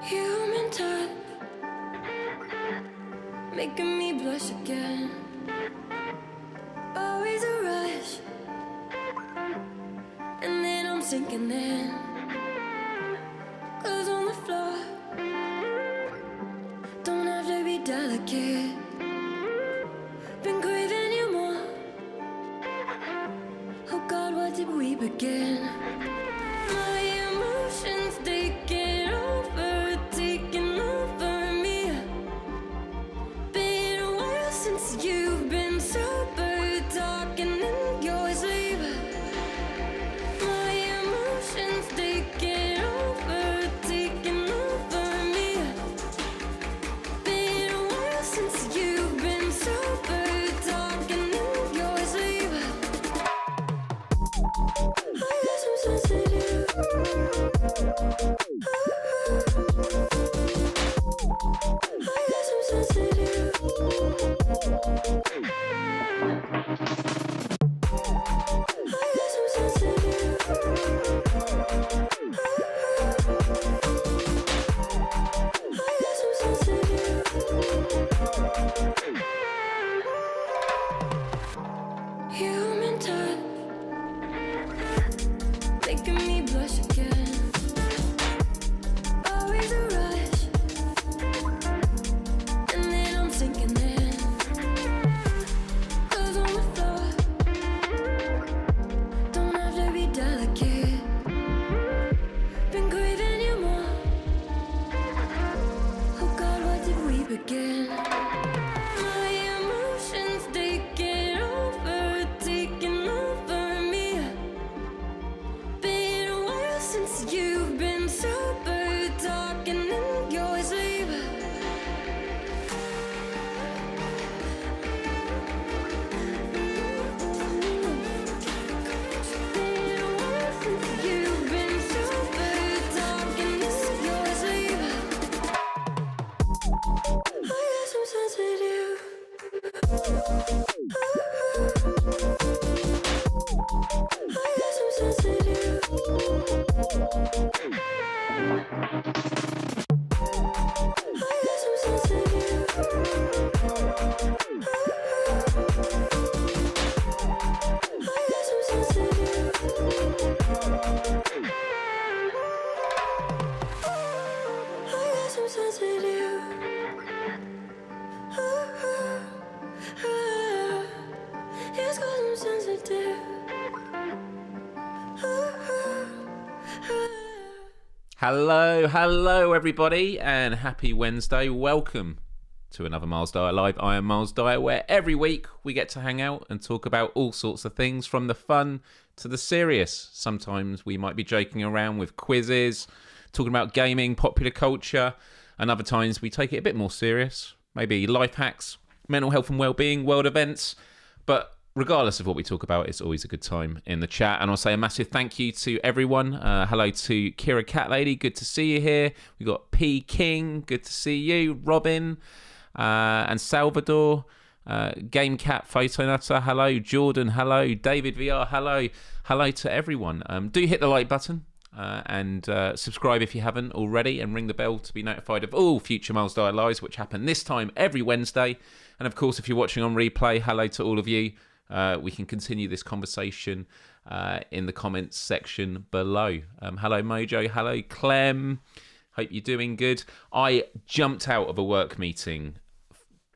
Human touch, making me blush again. Always a rush, and then I'm sinking in. Clothes on the floor, don't have to be delicate. Been craving you more. Oh God, what did we begin? My emotions taking over me. Been a while since you've been sober, talking in your sleep. My emotions taking over me. Been a while since you've been sober, talking in your sleep. I guess I'm sensitive. I guess I'm sensitive. I guess I'm sensitive. I guess I'm sensitive. Human touch, making me blush again. Always a rush, and then I'm sinking in. Clothes on the floor, don't have to be delicate. Been craving you more. Oh God, what did we begin? My emotions taking over me. Been a while since you've been sober, talking in your sleep. Been a while since you've been sober, talking in your sleep. I guess I'm sensitive. I guess I'm sensitive. I guess I'm sensitive. I guess I'm sensitive. I guess I'm sensitive. It's 'cause I'm sensitive. Hello everybody, and happy Wednesday. Welcome to another Myles Dyer Live. I am Myles Dyer, where every week we get to hang out and talk about all sorts of things, from the fun to the serious. Sometimes we might be joking around with quizzes, talking about gaming, popular culture, and other times we take it a bit more serious, maybe life hacks, mental health and well-being, world events. But regardless of what we talk about, it's always a good time in the chat. And I'll say a massive thank you to everyone. Hello to Kira Cat Lady, good to see you here. We got P King, good to see you. Robin and Salvador, Game Cat Photo Nutter, hello. Jordan, hello. David VR, hello to everyone. Do hit the like button and subscribe if you haven't already, and ring the bell to be notified of all future Myles Dyer Lives, which happen this time every Wednesday. And of course, if you're watching on replay, hello to all of you. We can continue this conversation in the comments section below. Hello Mojo, hello Clem, hope you're doing good. I jumped out of a work meeting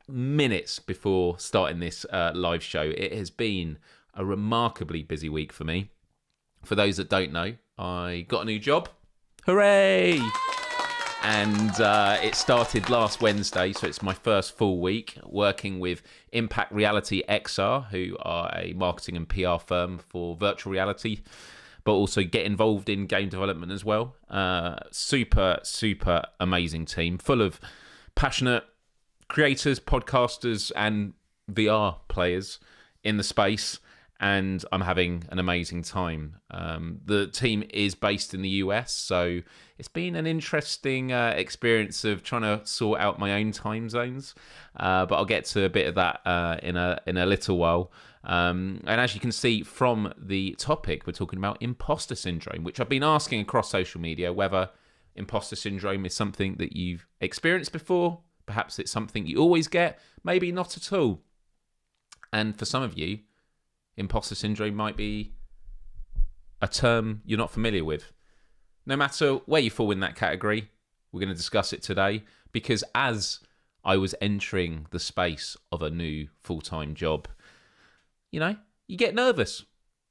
minutes before starting this live show. It has been a remarkably busy week for me. For those that don't know, I got a new job. Hooray! And it started last Wednesday, so it's my first full week working with Impact Reality XR, who are a marketing and PR firm for virtual reality, but also get involved in game development as well. Super amazing team, full of passionate creators, podcasters, and VR players in the space. And I'm having an amazing time. The team is based in the US, so it's been an interesting experience of trying to sort out my own time zones. But I'll get to a bit of that in a little while. And as you can see from the topic, we're talking about imposter syndrome, which I've been asking across social media whether imposter syndrome is something that you've experienced before. Perhaps it's something you always get, maybe not at all. And for some of you, imposter syndrome might be a term you're not familiar with. No matter where you fall in that category, we're going to discuss it today, because as I was entering the space of a new full-time job, you get nervous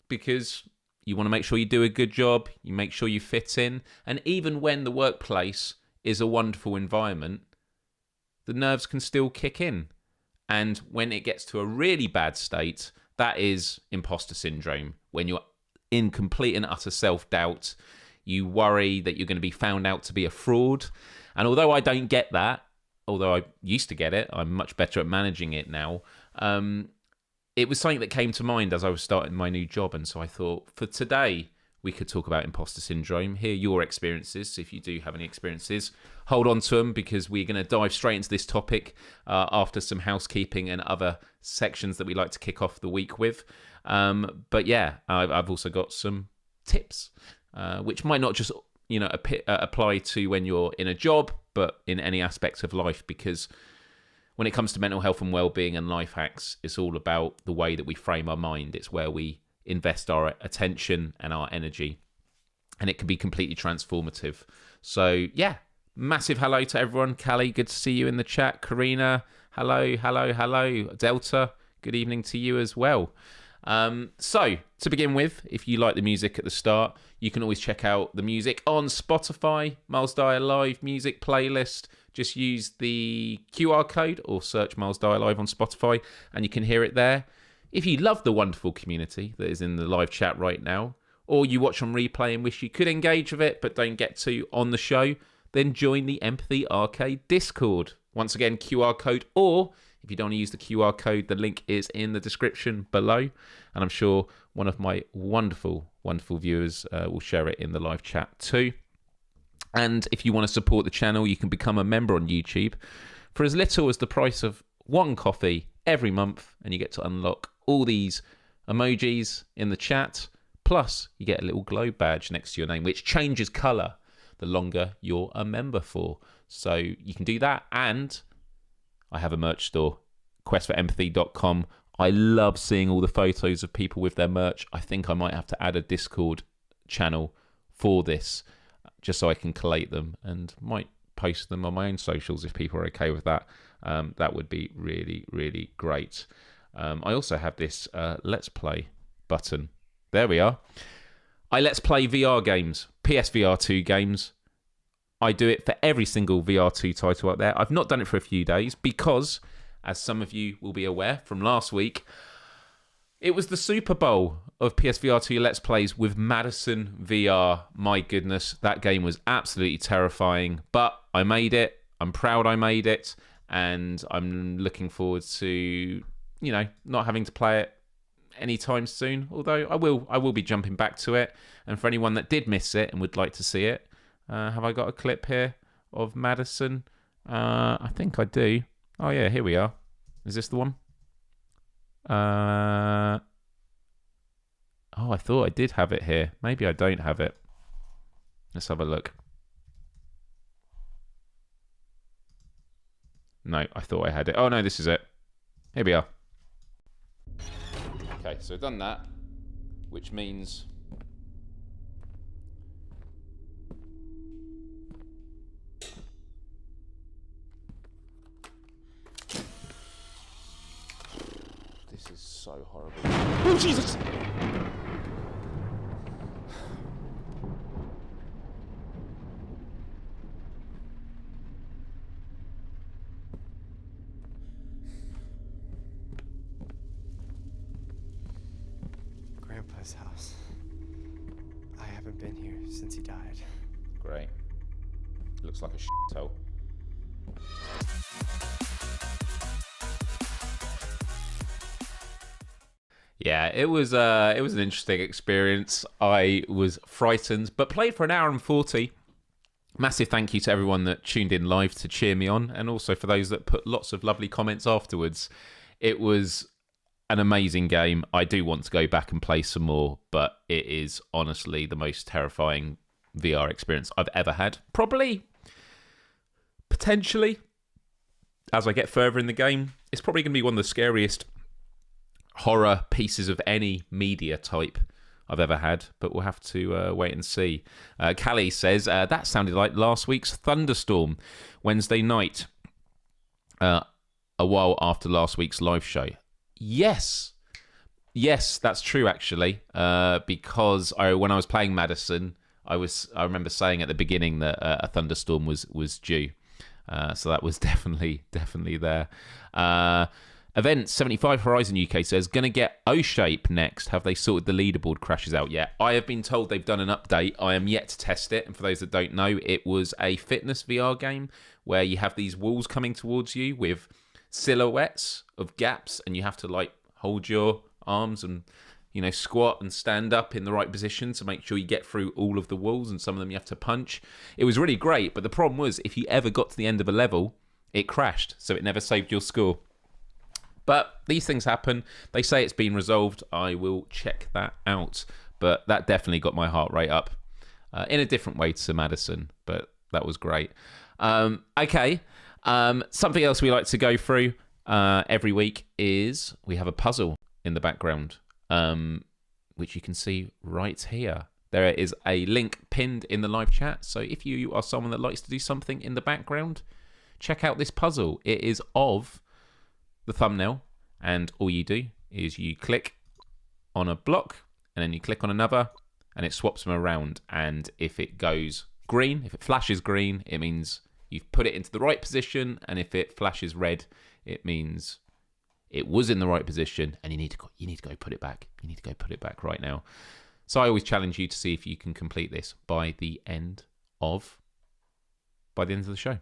because you want to make sure you do a good job, you make sure you fit in, and even when the workplace is a wonderful environment, the nerves can still kick in. And when it gets to a really bad state, that is imposter syndrome, when you're in complete and utter self-doubt. You worry that you're going to be found out to be a fraud. And although I don't get that, although I used to get it, I'm much better at managing it now. It was something that came to mind as I was starting my new job. And so I thought, for today, we could talk about imposter syndrome, hear your experiences. So if you do have any experiences, hold on to them, because we're going to dive straight into this topic after some housekeeping and other sections that we like to kick off the week with. But yeah, I've also got some tips, which might not just apply to when you're in a job, but in any aspect of life, because when it comes to mental health and well-being and life hacks, it's all about the way that we frame our mind. It's where we invest our attention and our energy, and it can be completely transformative. So yeah, massive hello to everyone. Callie, good to see you in the chat. Karina, hello. Delta, good evening to you as well. So to begin with, if you like the music at the start, you can always check out the music on Spotify, Myles Dyer Live music playlist. Just use the QR code or search Myles Dyer Live on Spotify and you can hear it there. If you love the wonderful community that is in the live chat right now, or you watch on replay and wish you could engage with it but don't get to on the show, then join the Empathy Arcade Discord. Once again, QR code, or if you don't want to use the QR code, the link is in the description below. And I'm sure one of my wonderful, wonderful viewers will share it in the live chat too. And if you want to support the channel, you can become a member on YouTube for as little as the price of one coffee every month, and you get to unlock all these emojis in the chat. Plus, you get a little globe badge next to your name, which changes colour the longer you're a member for. So you can do that. And I have a merch store, questforempathy.com. I love seeing all the photos of people with their merch. I think I might have to add a Discord channel for this, just so I can collate them, and might post them on my own socials if people are okay with that. That would be really, really great. I also have this Let's Play button. There we are. I Let's Play VR games, PSVR 2 games. I do it for every single VR2 title out there. I've not done it for a few days because, as some of you will be aware from last week, it was the Super Bowl of PSVR 2 Let's Plays with Madison VR. My goodness, that game was absolutely terrifying, but I made it. I'm proud I made it, and I'm looking forward to, not having to play it anytime soon, although I will be jumping back to it. And for anyone that did miss it and would like to see it, have I got a clip here of Madison? I think I do. Oh yeah, here we are. Is this the one? Oh, I thought I did have it here. Maybe I don't have it. Let's have a look. No, I thought I had it. Oh no, this is it. Here we are. Okay, so I've done that, which means this is so horrible. Oh Jesus! Grandpa's house. I haven't been here since he died. Great. Looks like a shithole. Yeah, it was an interesting experience. I was frightened, but played for an hour and 40. Massive thank you to everyone that tuned in live to cheer me on, and also for those that put lots of lovely comments afterwards. It was an amazing game. I do want to go back and play some more, but it is honestly the most terrifying VR experience I've ever had. Probably, potentially, as I get further in the game, it's probably going to be one of the scariest horror pieces of any media type I've ever had, but we'll have to wait and see. Callie says, that sounded like last week's thunderstorm, Wednesday night, a while after last week's live show. Yes, that's true, actually, because when I was playing Madison, I remember saying at the beginning that a thunderstorm was due. So that was definitely there. Event 75 Horizon UK says, gonna get O-Shape next. Have they sorted the leaderboard crashes out yet? I have been told they've done an update. I am yet to test it. And for those that don't know, it was a fitness VR game where you have these walls coming towards you with silhouettes of gaps, and you have to like hold your arms and squat and stand up in the right position to make sure you get through all of the walls, and some of them you have to punch. It was really great, but the problem was if you ever got to the end of a level, it crashed, so it never saved your score. But these things happen. They say it's been resolved. I will check that out. But that definitely got my heart rate up in a different way to Madison, but that was great. Okay. Something else we like to go through every week is we have a puzzle in the background, which you can see right here. There is a link pinned in the live chat. So if you are someone that likes to do something in the background, check out this puzzle. It is of the thumbnail, and all you do is you click on a block and then you click on another, and it swaps them around. And if it goes green, if it flashes green, it means you've put it into the right position, and if it flashes red, it means it was in the right position, and you need to go put it back. You need to go put it back right now. So I always challenge you to see if you can complete this by the end of the show.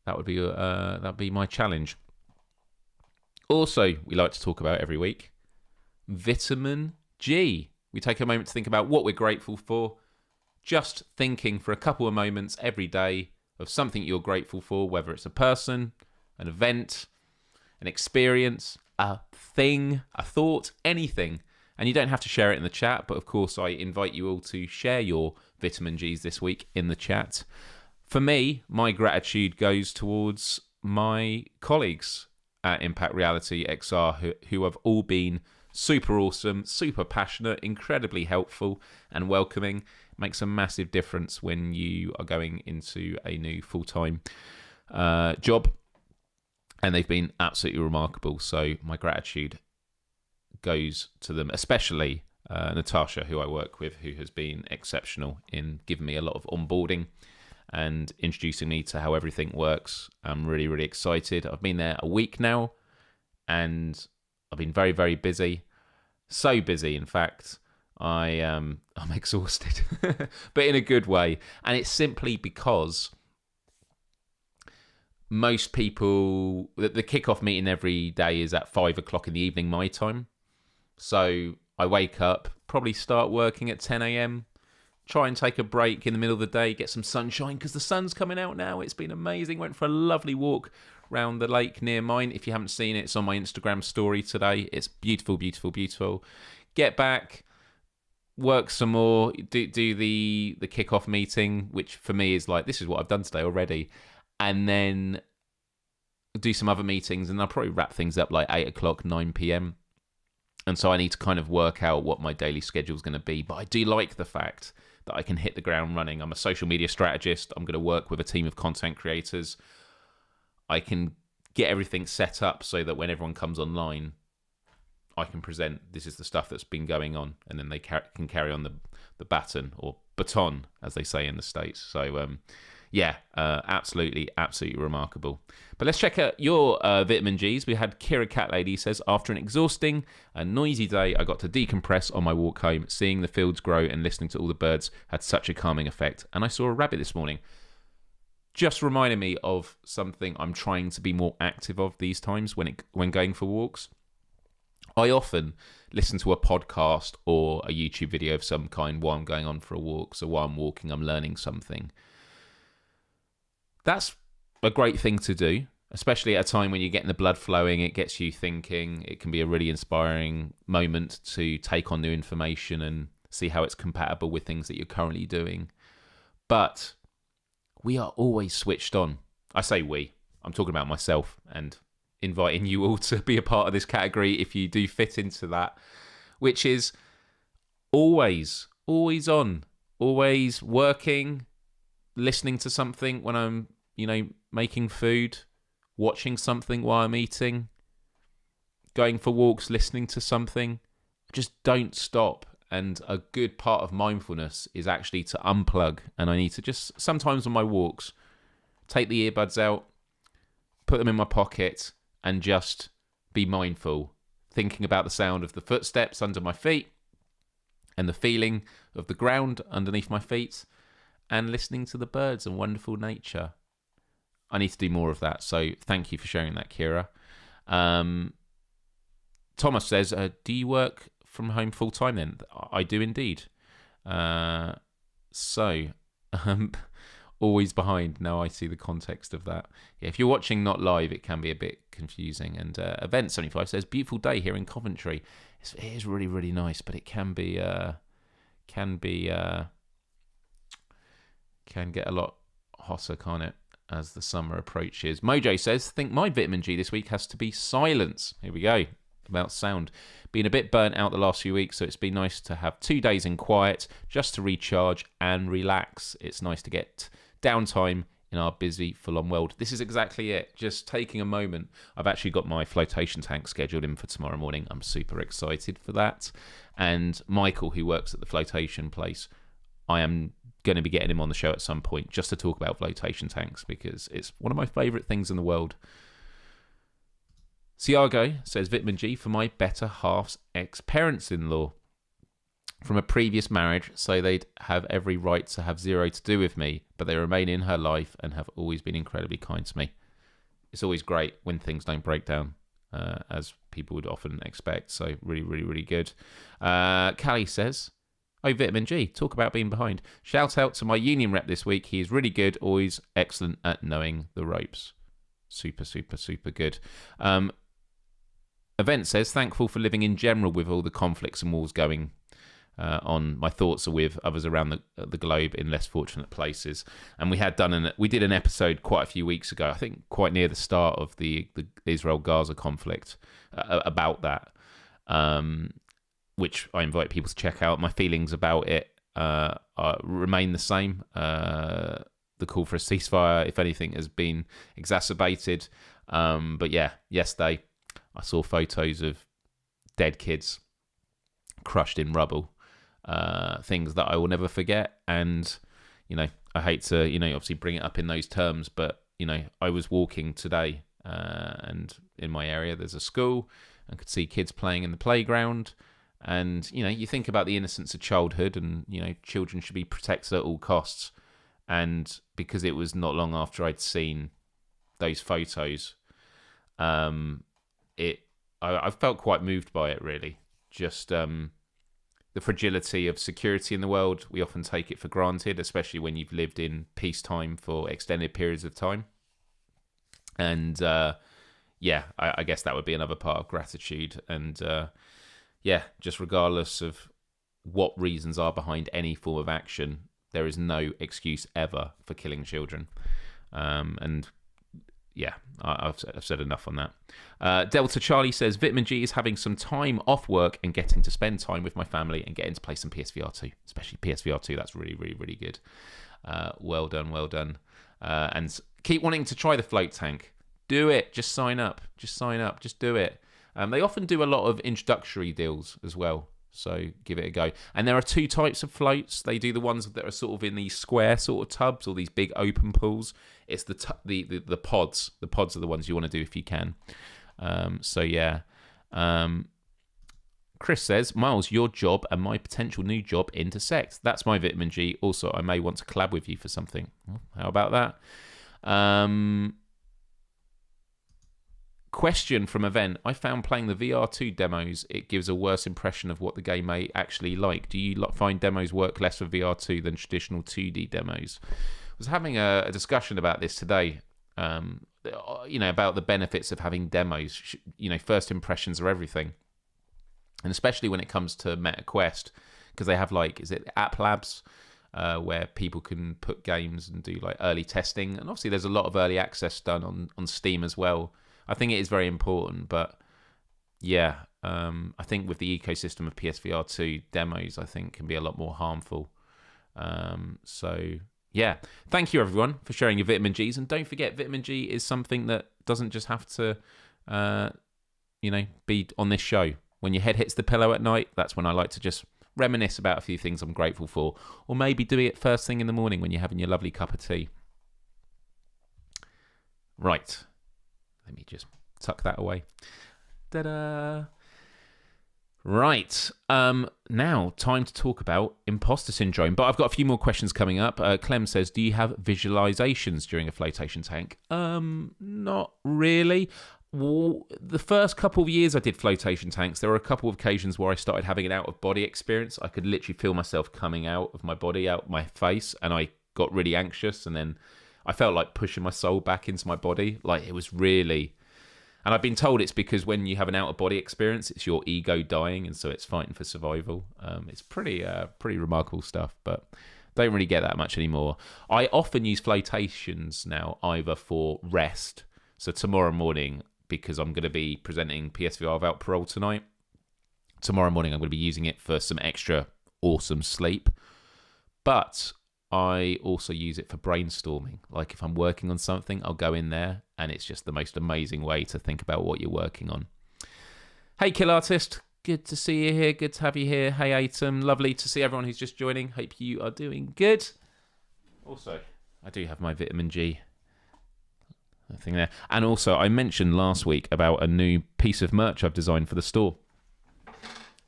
That would be my challenge. Also, we like to talk about every week vitamin G. We take a moment to think about what we're grateful for. Just thinking for a couple of moments every day of something you're grateful for, whether it's a person, an event, an experience, a thing, a thought, anything. And you don't have to share it in the chat, but of course I invite you all to share your vitamin Gs this week in the chat. For me, my gratitude goes towards my colleagues at Impact Reality XR who have all been super awesome, super passionate, incredibly helpful and welcoming. It makes a massive difference when you are going into a new full-time job. And they've been absolutely remarkable. So my gratitude goes to them, especially Natasha, who I work with, who has been exceptional in giving me a lot of onboarding and introducing me to how everything works. I'm really, really excited. I've been there a week now, and I've been very, very busy. So busy, in fact, I'm exhausted, but in a good way. And it's simply because most people, the kickoff meeting every day is at 5 o'clock in the evening, my time. So I wake up, probably start working at 10 a.m., try and take a break in the middle of the day, get some sunshine, because the sun's coming out now. It's been amazing. Went for a lovely walk around the lake near mine. If you haven't seen it, it's on my Instagram story today. It's beautiful, beautiful, beautiful. Get back, work some more, do the kickoff meeting, which for me is like, this is what I've done today already. And then do some other meetings, and I'll probably wrap things up like 8 o'clock, 9 p.m. And so I need to kind of work out what my daily schedule is going to be. But I do like the fact that I can hit the ground running. I'm a social media strategist. I'm going to work with a team of content creators. I can get everything set up so that when everyone comes online, I can present, this is the stuff that's been going on. And then they can carry on the baton, or baton, as they say in the States. So, absolutely, absolutely remarkable. But let's check out your vitamin Gs. We had Kira Cat Lady says, after an exhausting and noisy day, I got to decompress on my walk home. Seeing the fields grow and listening to all the birds had such a calming effect. And I saw a rabbit this morning. Just reminded me of something I'm trying to be more active of these times when going for walks. I often listen to a podcast or a YouTube video of some kind while I'm going on for a walk. So while I'm walking, I'm learning something. That's a great thing to do, especially at a time when you're getting the blood flowing. It gets you thinking. It can be a really inspiring moment to take on new information and see how it's compatible with things that you're currently doing. But we are always switched on. I say we. I'm talking about myself and inviting you all to be a part of this category if you do fit into that, which is always on, always working, listening to something when I'm, making food, watching something while I'm eating, going for walks, listening to something. Just don't stop. And a good part of mindfulness is actually to unplug. And I need to just, sometimes on my walks, take the earbuds out, put them in my pocket, and just be mindful, thinking about the sound of the footsteps under my feet and the feeling of the ground underneath my feet and listening to the birds and wonderful nature. I need to do more of that. So thank you for sharing that, Kira. Thomas says, do you work from home full time then? I do indeed. Always behind. Now I see the context of that. Yeah, if you're watching not live, it can be a bit confusing. And Event75 says, beautiful day here in Coventry. It is really, really nice, but it can get a lot hotter, can't it, as the summer approaches. Mojo says, think my vitamin G this week has to be silence. Here we go. About sound. Been a bit burnt out the last few weeks, so it's been nice to have 2 days in quiet just to recharge and relax. It's nice to get downtime in our busy, full-on world. This is exactly it. Just taking a moment. I've actually got my flotation tank scheduled in for tomorrow morning. I'm super excited for that. And Michael, who works at the flotation place, I am going to be getting him on the show at some point just to talk about flotation tanks because it's one of my favourite things in the world. Siago says, vitamin G for my better half's ex-parents-in-law from a previous marriage, so they'd have every right to have zero to do with me, but they remain in her life and have always been incredibly kind to me. It's always great when things don't break down, as people would often expect, so really, really, really good. Callie says, oh, vitamin G, talk about being behind. Shout out to my union rep this week. He is really good, always excellent at knowing the ropes. Super, super, super good. Event says, thankful for living in general with all the conflicts and wars going on. My thoughts are with others around the globe in less fortunate places. And we did an episode quite a few weeks ago, I think quite near the start of the Israel-Gaza conflict, about that, which I invite people to check out. My feelings about it remain the same. The call for a ceasefire, if anything, has been exacerbated. But yeah, yesterday I saw photos of dead kids crushed in rubble, things that I will never forget. And, I hate to, obviously bring it up in those terms, but, I was walking today and in my area there's a school and could see kids playing in the playground. And, you think about the innocence of childhood and, children should be protected at all costs. And because it was not long after I'd seen those photos, I felt quite moved by it, really. Just the fragility of security in the world. We often take it for granted, especially when you've lived in peacetime for extended periods of time. And I guess that would be another part of gratitude. And just regardless of what reasons are behind any form of action, there is no excuse ever for killing children. I've said enough on that. Delta Charlie says, vitamin G is having some time off work and getting to spend time with my family and getting to play some PSVR 2, especially PSVR 2. That's really, really, really good. Well done. And keep wanting to try the float tank. Do it. Just sign up. Just do it. They often do a lot of introductory deals as well. So give it a go. And there are 2 types of floats. They do the ones that are sort of in these square sort of tubs or these big open pools. It's the pods. The pods are the ones you want to do if you can. Chris says, Myles, your job and my potential new job intersect. That's my vitamin G. Also, I may want to collab with you for something. Well, how about that? Question from Event. I found playing the VR2 demos, it gives a worse impression of what the game may actually like. Do you find demos work less for VR2 than traditional 2D demos? I was having a discussion about this today, about the benefits of having demos. First impressions are everything. And especially when it comes to Meta Quest, because they have is it App Labs? where people can put games and do like early testing. And obviously there's a lot of early access done on Steam as well. I think it is very important, but yeah, I think with the ecosystem of PSVR 2 demos, I think can be a lot more harmful. So yeah, thank you everyone for sharing your vitamin Gs, and don't forget, vitamin G is something that doesn't just have to, be on this show. When your head hits the pillow at night, that's when I like to just reminisce about a few things I'm grateful for, or maybe do it first thing in the morning when you're having your lovely cup of tea. Right, let me just tuck that away. Ta-da! Right, now time to talk about imposter syndrome. But I've got a few more questions coming up. Clem says, do you have visualizations during a flotation tank? Not really. Well, the first couple of years I did flotation tanks, there were a couple of occasions where I started having an out-of-body experience. I could literally feel myself coming out of my body, out my face, and I got really anxious, and then I felt like pushing my soul back into my body. Like, it was really... And I've been told it's because when you have an out-of-body experience, it's your ego dying, and so it's fighting for survival. It's pretty remarkable stuff, but don't really get that much anymore. I often use flotations now either for rest, so tomorrow morning, because I'm going to be presenting PSVR without parole tonight. Tomorrow morning, I'm going to be using it for some extra awesome sleep. But I also use it for brainstorming. Like if I'm working on something, I'll go in there, and it's just the most amazing way to think about what you're working on. Hey, Kill Artist. Good to see you here. Good to have you here. Hey, Atom. Lovely to see everyone who's just joining. Hope you are doing good. Also, I do have my vitamin G thing there. And also, I mentioned last week about a new piece of merch I've designed for the store.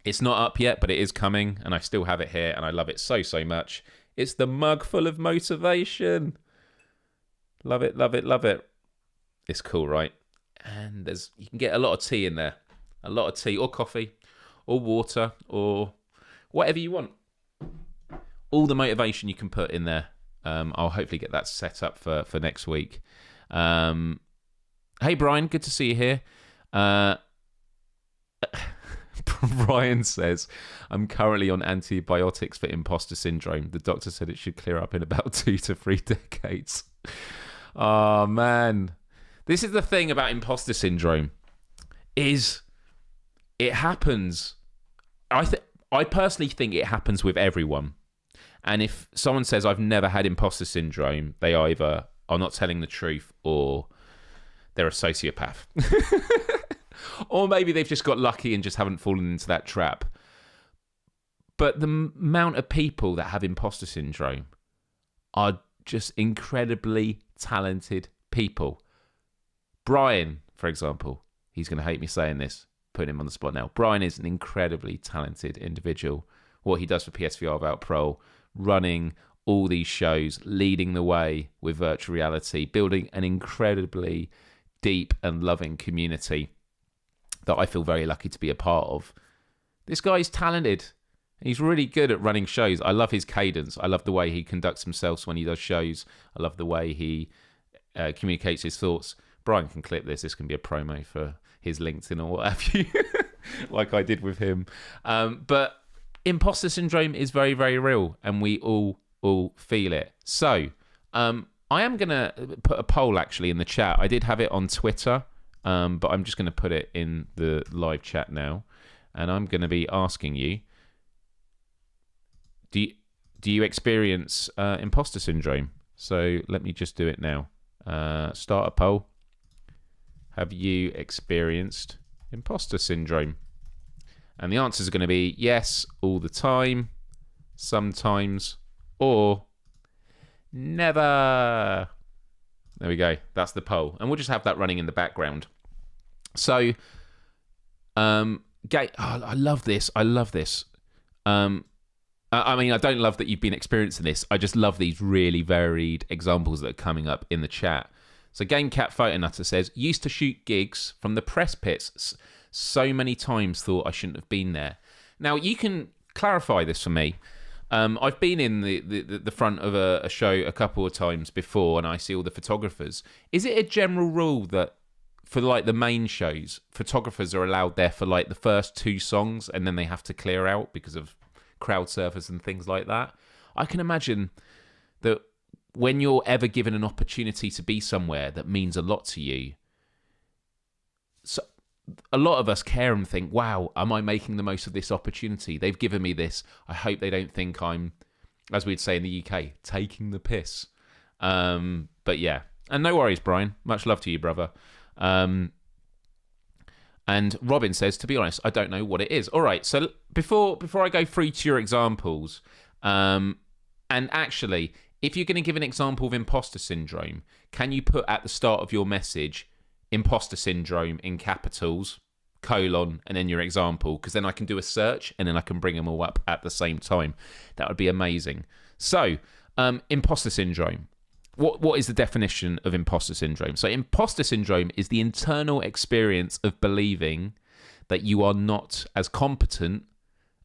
It's not up yet, but it is coming, and I still have it here, and I love it so, so much. It's the mug full of motivation. Love it, love it, love it. It's cool, right? And you can get a lot of tea in there. A lot of tea, or coffee, or water, or whatever you want. All the motivation you can put in there. I'll hopefully get that set up for next week. Hey, Brian, good to see you here. Brian says, I'm currently on antibiotics for imposter syndrome. The doctor said it should clear up in about 2 to 3 decades. Oh, man. This is the thing about imposter syndrome, is it happens. I personally think it happens with everyone. And if someone says, I've never had imposter syndrome, they either are not telling the truth or they're a sociopath. Or maybe they've just got lucky and just haven't fallen into that trap. But the amount of people that have imposter syndrome are just incredibly talented people. Brian, for example, he's going to hate me saying this, putting him on the spot now. Brian is an incredibly talented individual. What he does for PSVR without parole, running all these shows, leading the way with virtual reality, building an incredibly deep and loving community that I feel very lucky to be a part of. This guy's talented. He's really good at running shows. I love his cadence. I love the way he conducts himself when he does shows. I love the way he communicates his thoughts. Brian can clip this. This can be a promo for his LinkedIn or what have you, like I did with him. But imposter syndrome is very, very real, and we all feel it. So I am going to put a poll actually in the chat. I did have it on Twitter, but I'm just going to put it in the live chat now. And I'm going to be asking you, do you experience imposter syndrome? So let me just do it now. Start a poll. Have you experienced imposter syndrome? And the answers are going to be yes, all the time, sometimes, or never. There we go. That's the poll. And we'll just have that running in the background. So, I love this. I love this. I mean, I don't love that you've been experiencing this. I just love these really varied examples that are coming up in the chat. So Game Cat Photo Nutter says, used to shoot gigs from the press pits. So many times thought I shouldn't have been there. Now, you can clarify this for me. I've been in the front of a show a couple of times before, and I see all the photographers. Is it a general rule that for like the main shows, photographers are allowed there for like the first 2 songs, and then they have to clear out because of crowd surfers and things like that? I can imagine that when you're ever given an opportunity to be somewhere that means a lot to you, so a lot of us care and think, wow, am I making the most of this opportunity? They've given me this. I hope they don't think I'm, as we'd say in the UK, taking the piss. But yeah, and no worries, Brian. Much love to you, brother. And Robin says, to be honest, I don't know what it is. All right, so before I go through to your examples, and actually, if you're going to give an example of imposter syndrome, can you put at the start of your message, imposter syndrome in capitals, colon, and then your example? Because then I can do a search and then I can bring them all up at the same time. That would be amazing. So, imposter syndrome. What is the definition of imposter syndrome? So imposter syndrome is the internal experience of believing that you are not as competent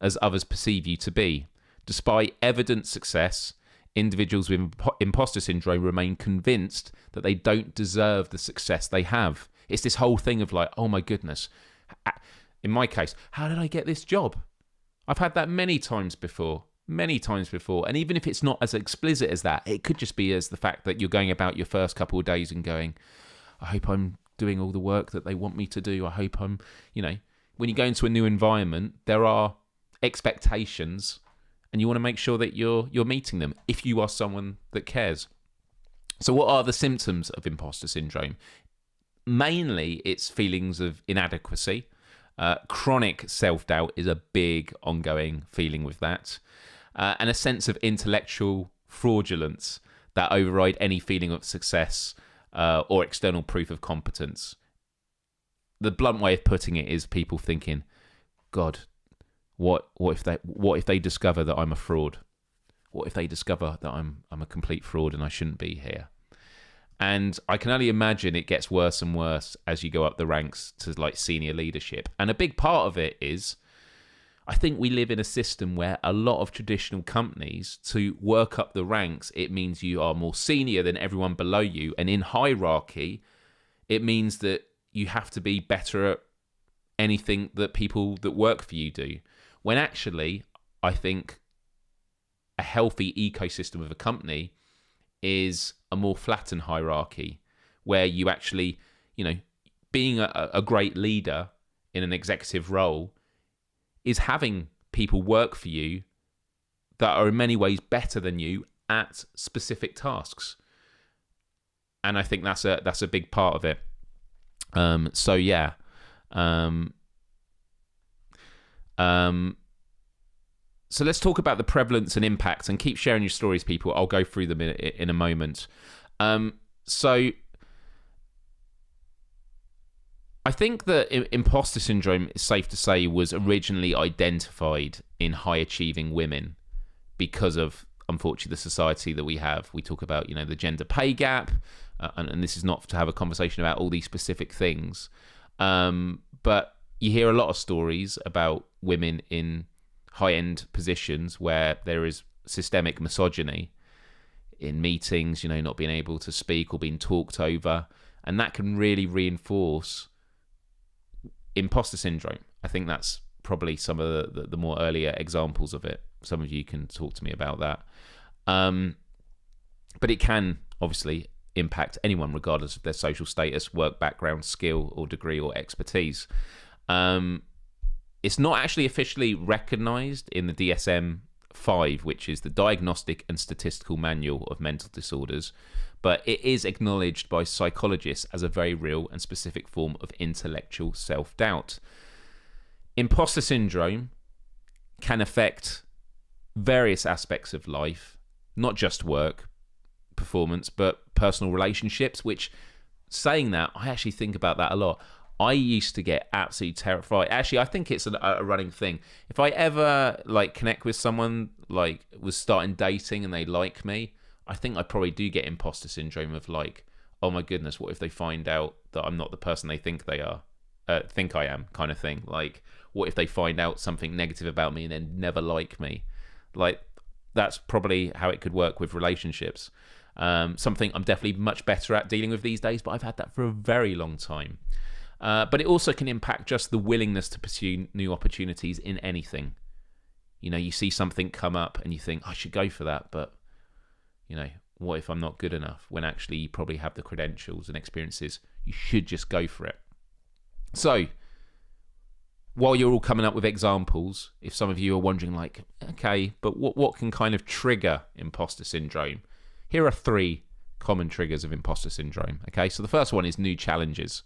as others perceive you to be. Despite evident success, individuals with imposter syndrome remain convinced that they don't deserve the success they have. It's this whole thing of like, oh my goodness, in my case, how did I get this job? I've had that many times before. And even if it's not as explicit as that, it could just be as the fact that you're going about your first couple of days and going, I hope I'm doing all the work that they want me to do. I hope I'm, when you go into a new environment, there are expectations and you want to make sure that you're meeting them if you are someone that cares. So what are the symptoms of imposter syndrome? Mainly it's feelings of inadequacy. Chronic self-doubt is a big ongoing feeling with that. And a sense of intellectual fraudulence that override any feeling of success or external proof of competence. The blunt way of putting it is people thinking, God, what if they discover that I'm a fraud? What if they discover that I'm a complete fraud and I shouldn't be here? And I can only imagine it gets worse and worse as you go up the ranks to like senior leadership. And a big part of it is, I think we live in a system where a lot of traditional companies, to work up the ranks, it means you are more senior than everyone below you. And in hierarchy, it means that you have to be better at anything that people that work for you do. When actually, I think a healthy ecosystem of a company is a more flattened hierarchy where you actually, being a great leader in an executive role is having people work for you that are in many ways better than you at specific tasks. And I think that's a big part of it. So yeah. So let's talk about the prevalence and impact, and keep sharing your stories, people. I'll go through them in a moment. So I think that imposter syndrome, is safe to say, was originally identified in high-achieving women because of, unfortunately, the society that we have. We talk about, the gender pay gap, and this is not to have a conversation about all these specific things. But you hear a lot of stories about women in high-end positions where there is systemic misogyny in meetings, not being able to speak or being talked over. And that can really reinforce imposter syndrome. I think that's probably some of the more earlier examples of it. Some of you can talk to me about that. But it can obviously impact anyone regardless of their social status, work background, skill or degree or expertise. It's not actually officially recognized in the DSM-5, which is the Diagnostic and Statistical Manual of Mental Disorders, but it is acknowledged by psychologists as a very real and specific form of intellectual self-doubt. Imposter syndrome can affect various aspects of life, not just work, performance, but personal relationships, which, saying that, I actually think about that a lot. I used to get absolutely terrified. Actually, I think it's a running thing. If I ever connect with someone, was starting dating and they like me, I think I probably do get imposter syndrome of oh my goodness, what if they find out that I'm not the person they think they are, think I am, kind of thing. What if they find out something negative about me and then never like me? That's probably how it could work with relationships. Something I'm definitely much better at dealing with these days, but I've had that for a very long time. But it also can impact just the willingness to pursue new opportunities in anything. You know, you see something come up and you think, I should go for that, but, you know, what if I'm not good enough? When actually you probably have the credentials and experiences. You should just go for it. So, while you're all coming up with examples, if some of you are wondering like, okay, but what can kind of trigger imposter syndrome? Here are 3 common triggers of imposter syndrome. Okay, so the first one is new challenges.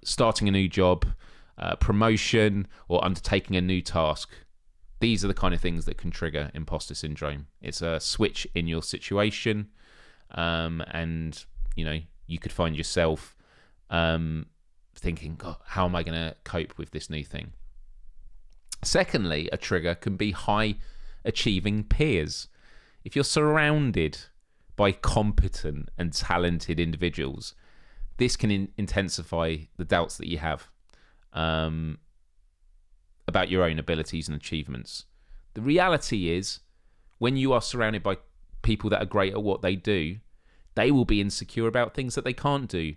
Starting a new job, promotion, or undertaking a new task. These are the kind of things that can trigger imposter syndrome. It's a switch in your situation, and you know, you could find yourself thinking, God, how am I going to cope with this new thing? Secondly, a trigger can be high achieving peers. If you're surrounded by competent and talented individuals, this can intensify the doubts that you have about your own abilities and achievements. The reality is, when you are surrounded by people that are great at what they do, they will be insecure about things that they can't do.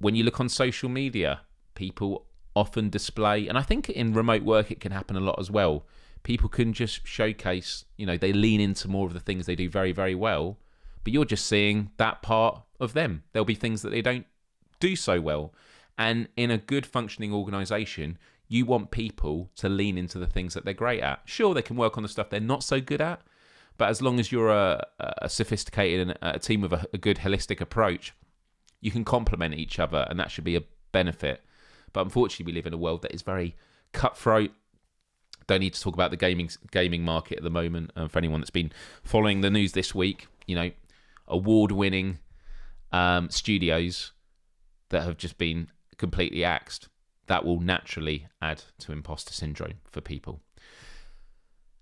When you look on social media, people often display, and I think in remote work it can happen a lot as well, people can just showcase, you know, they lean into more of the things they do very, very well, but you're just seeing that part of them. There'll be things that they don't do so well. And in a good functioning organisation, you want people to lean into the things that they're great at. Sure, they can work on the stuff they're not so good at, but as long as you're a sophisticated and a team with a good holistic approach, you can complement each other, and that should be a benefit. But unfortunately, we live in a world that is very cutthroat. Don't need to talk about the gaming market at the moment. For anyone that's been following the news this week, you know, award-winning studios that have just been completely axed. That will naturally add to imposter syndrome for people.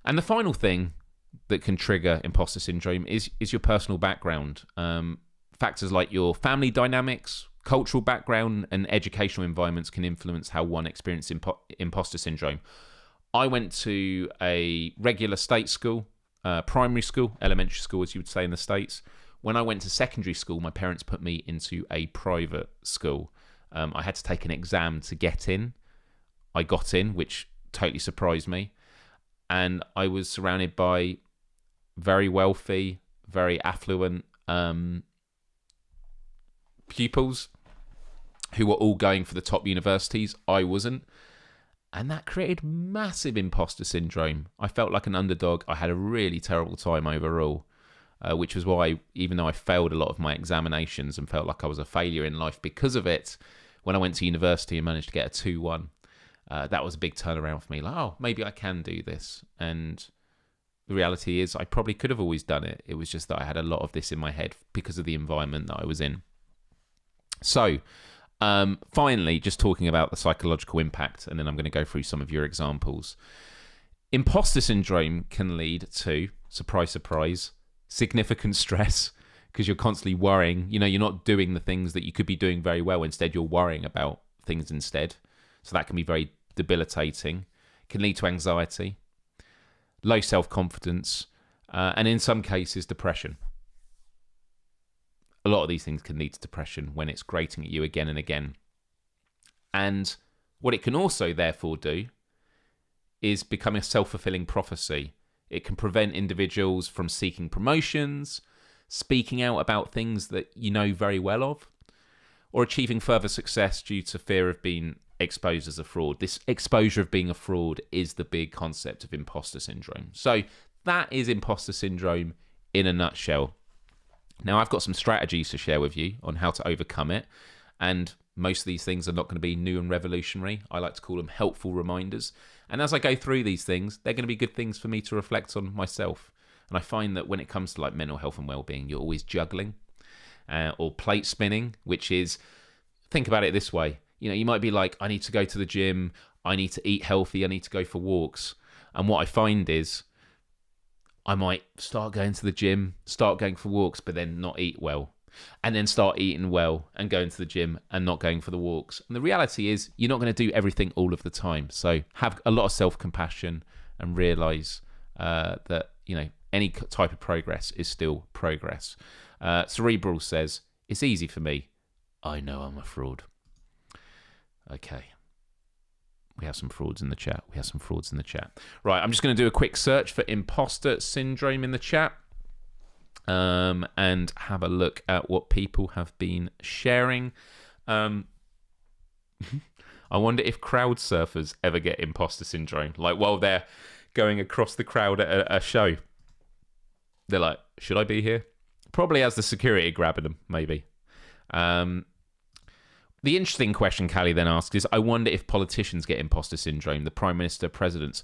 And the final thing that can trigger imposter syndrome is your personal background. Factors like your family dynamics, cultural background, and educational environments can influence how one experiences imposter syndrome. I went to a regular state school, primary school, elementary school, as you would say in the States. When I went to secondary school, my parents put me into a private school. I had to take an exam to get in. I got in, which totally surprised me. And I was surrounded by very wealthy, very affluent pupils who were all going for the top universities. I wasn't. And that created massive imposter syndrome. I felt like an underdog. I had a really terrible time overall, which was why, even though I failed a lot of my examinations and felt like I was a failure in life because of it, when I went to university and managed to get a 2-1, that was a big turnaround for me. Like, oh, maybe I can do this. And the reality is I probably could have always done it. It was just that I had a lot of this in my head because of the environment that I was in. So, finally, just talking about the psychological impact, and then I'm going to go through some of your examples. Imposter syndrome can lead to, surprise, surprise, significant stress, because you're constantly worrying. You know, you're not doing the things that you could be doing very well. Instead, you're worrying about things instead. So that can be very debilitating. It can lead to anxiety, low self-confidence, and in some cases, depression. A lot of these things can lead to depression when it's grating at you again and again. And what it can also therefore do is become a self-fulfilling prophecy. It can prevent individuals from seeking promotions, speaking out about things that you know very well of, or achieving further success due to fear of being exposed as a fraud. This exposure of being a fraud is the big concept of imposter syndrome. So that is imposter syndrome in a nutshell. Now, I've got some strategies to share with you on how to overcome it, and most of these things are not going to be new and revolutionary. I like to call them helpful reminders. And as I go through these things, they're going to be good things for me to reflect on myself. And I find that when it comes to like mental health and well-being, you're always juggling or plate spinning, which is, think about it this way. You know, you might be like, I need to go to the gym, I need to eat healthy, I need to go for walks. And what I find is I might start going to the gym, start going for walks, but then not eat well. And then start eating well and going to the gym and not going for the walks. And the reality is you're not going to do everything all of the time. So have a lot of self-compassion and realise that, you know, any type of progress is still progress. Cerebral says, it's easy for me. I know I'm a fraud. Okay. We have some frauds in the chat. Right, I'm just going to do a quick search for imposter syndrome in the chat and have a look at what people have been sharing. I wonder if crowd surfers ever get imposter syndrome. Like while they're going across the crowd at a show. They're like, should I be here? Probably as the security grabbing them, maybe. The interesting question Callie then asks is, I wonder if politicians get imposter syndrome, the Prime Minister, presidents.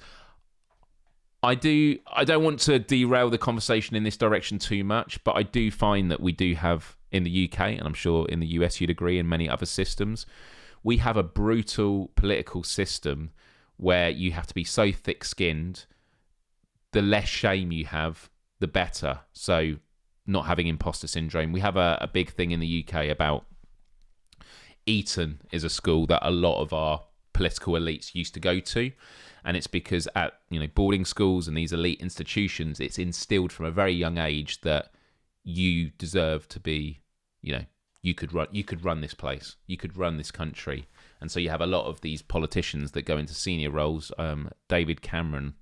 I don't want to derail the conversation in this direction too much, but I do find that we do have in the UK, and I'm sure in the US you'd agree, and many other systems, we have a brutal political system where you have to be so thick-skinned, the less shame you have, the better. So not having imposter syndrome. We have a big thing in the UK about Eton is a school that a lot of our political elites used to go to, and it's because at boarding schools and these elite institutions, it's instilled from a very young age that you deserve to be, you could run this place, you could run this country. And so you have a lot of these politicians that go into senior roles. David Cameron,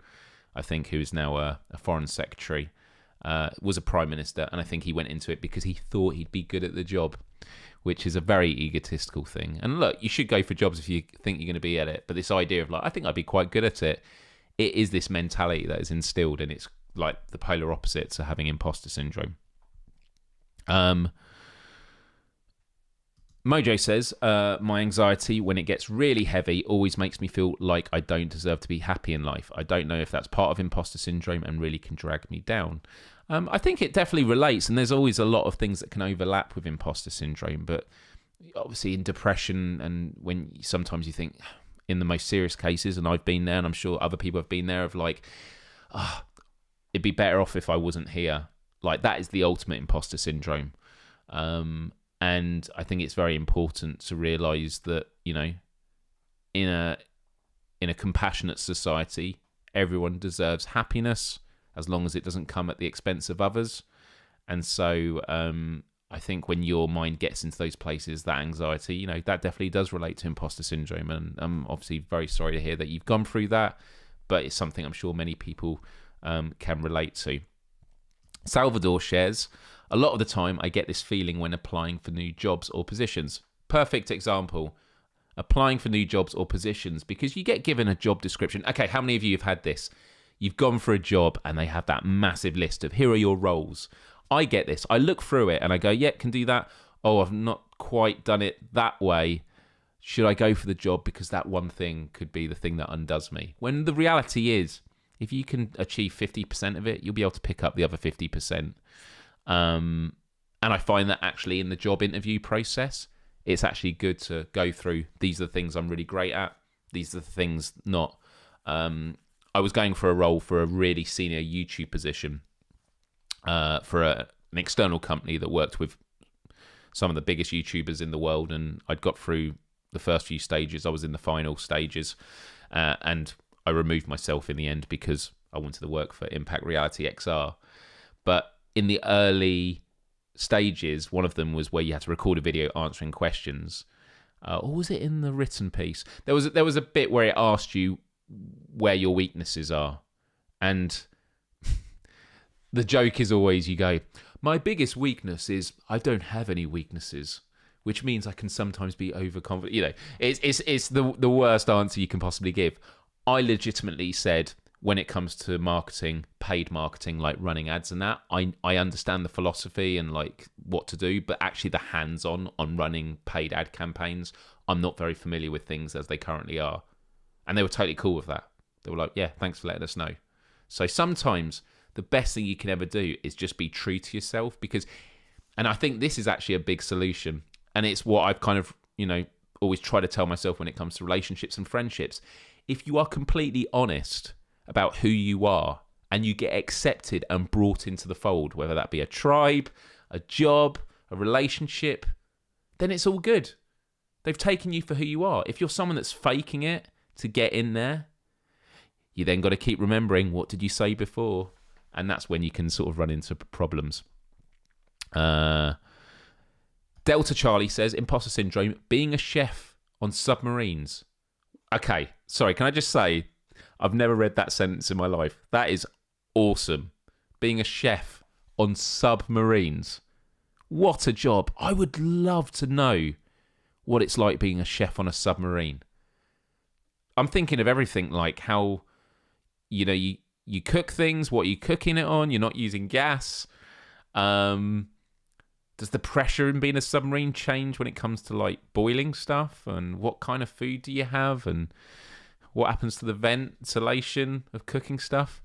I think, who is now a foreign secretary, was a prime minister, and I think he went into it because he thought he'd be good at the job, which is a very egotistical thing. And look, you should go for jobs if you think you're going to be at it, but this idea of I think I'd be quite good at it, it is this mentality that is instilled, and it's like the polar opposite to having imposter syndrome. Mojo says, my anxiety when it gets really heavy always makes me feel like I don't deserve to be happy in life. I don't know if that's part of imposter syndrome and really can drag me down. I think it definitely relates, and there's always a lot of things that can overlap with imposter syndrome, but obviously in depression, and when sometimes you think in the most serious cases, and I've been there, and I'm sure other people have been there, of it'd be better off if I wasn't here. Like, that is the ultimate imposter syndrome. And I think it's very important to realise that, in a compassionate society, everyone deserves happiness as long as it doesn't come at the expense of others. And so I think when your mind gets into those places, that anxiety, that definitely does relate to imposter syndrome. And I'm obviously very sorry to hear that you've gone through that, but it's something I'm sure many people can relate to. Salvador shares, a lot of the time I get this feeling when applying for new jobs or positions. Perfect example. Applying for new jobs or positions, because you get given a job description. Okay, how many of you have had this? You've gone for a job and they have that massive list of, here are your roles. I get this. I look through it and I go, yeah, can do that. Oh, I've not quite done it that way. Should I go for the job because that one thing could be the thing that undoes me? When the reality is, if you can achieve 50% of it, you'll be able to pick up the other 50%. And I find that actually in the job interview process, it's actually good to go through, these are the things I'm really great at. These are the things not. I was going for a role for a really senior YouTube position for an external company that worked with some of the biggest YouTubers in the world. And I'd got through the first few stages. I was in the final stages. And I removed myself in the end because I wanted to work for Impact Reality XR. But in the early stages, one of them was where you had to record a video answering questions. Or was it in the written piece? There was a bit where it asked you where your weaknesses are. And the joke is always, you go, my biggest weakness is I don't have any weaknesses, which means I can sometimes be overconfident. It's the worst answer you can possibly give. I legitimately said, when it comes to marketing, paid marketing, like running ads and that, I understand the philosophy and like what to do, but actually the hands-on on running paid ad campaigns, I'm not very familiar with things as they currently are. And they were totally cool with that. They were like, yeah, thanks for letting us know. So sometimes the best thing you can ever do is just be true to yourself, and I think this is actually a big solution. And it's what I've kind of, always try to tell myself when it comes to relationships and friendships. If you are completely honest about who you are and you get accepted and brought into the fold, whether that be a tribe, a job, a relationship, then it's all good. They've taken you for who you are. If you're someone that's faking it to get in there, you then got to keep remembering, what did you say before? And that's when you can sort of run into problems. Delta Charlie says, imposter syndrome, being a chef on submarines. Okay, sorry, can I just say, I've never read that sentence in my life. That is awesome. Being a chef on submarines. What a job. I would love to know what it's like being a chef on a submarine. I'm thinking of everything, like how, you cook things, what are you cooking it on? You're not using gas. Does the pressure in being a submarine change when it comes to like boiling stuff? And what kind of food do you have? And what happens to the ventilation of cooking stuff?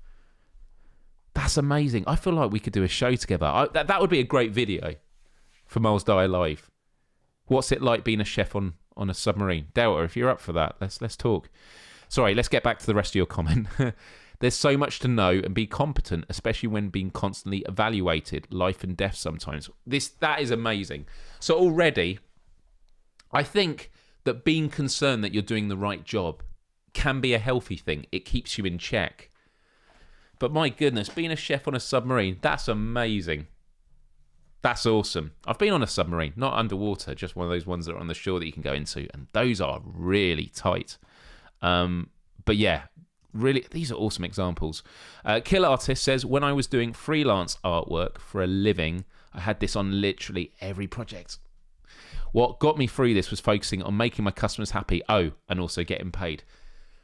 That's amazing. I feel like we could do a show together. That would be a great video for Myles Dyer Live. What's it like being a chef on a submarine? Delta, if you're up for that, let's talk. Sorry, let's get back to the rest of your comment. There's so much to know and be competent, especially when being constantly evaluated, life and death sometimes. That is amazing. So already, I think that being concerned that you're doing the right job can be a healthy thing. It keeps you in check. But my goodness, being a chef on a submarine, that's amazing. That's awesome. I've been on a submarine, not underwater, just one of those ones that are on the shore that you can go into, and those are really tight. But yeah, really, these are awesome examples. Kill Artist says, when I was doing freelance artwork for a living, I had this on literally every project. What got me through this was focusing on making my customers happy, and also getting paid.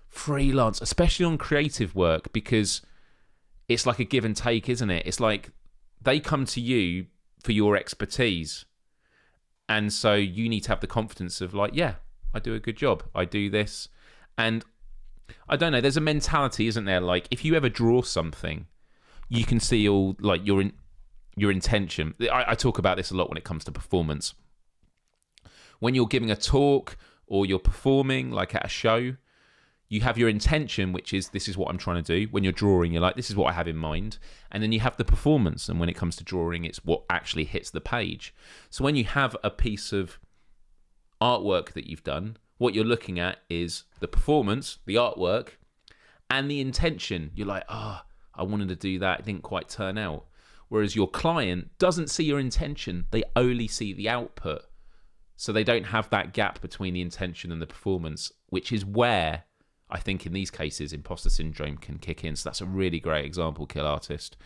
Freelance, especially on creative work, because it's like a give and take, isn't it? It's like they come to you for your expertise, and so you need to have the confidence of like, yeah, I do a good job, I do this. And I don't know, there's a mentality, isn't there? Like if you ever draw something, you can see all like your intention. I talk about this a lot when it comes to performance. When you're giving a talk or you're performing like at a show, you have your intention, which is, this is what I'm trying to do. When you're drawing, you're like, this is what I have in mind. And then you have the performance. And when it comes to drawing, it's what actually hits the page. So when you have a piece of artwork that you've done, what you're looking at is the performance, the artwork, and the intention. You're like, I wanted to do that. It didn't quite turn out. Whereas your client doesn't see your intention. They only see the output. So they don't have that gap between the intention and the performance, which is where I think in these cases, imposter syndrome can kick in. So that's a really great example, Kill Artist.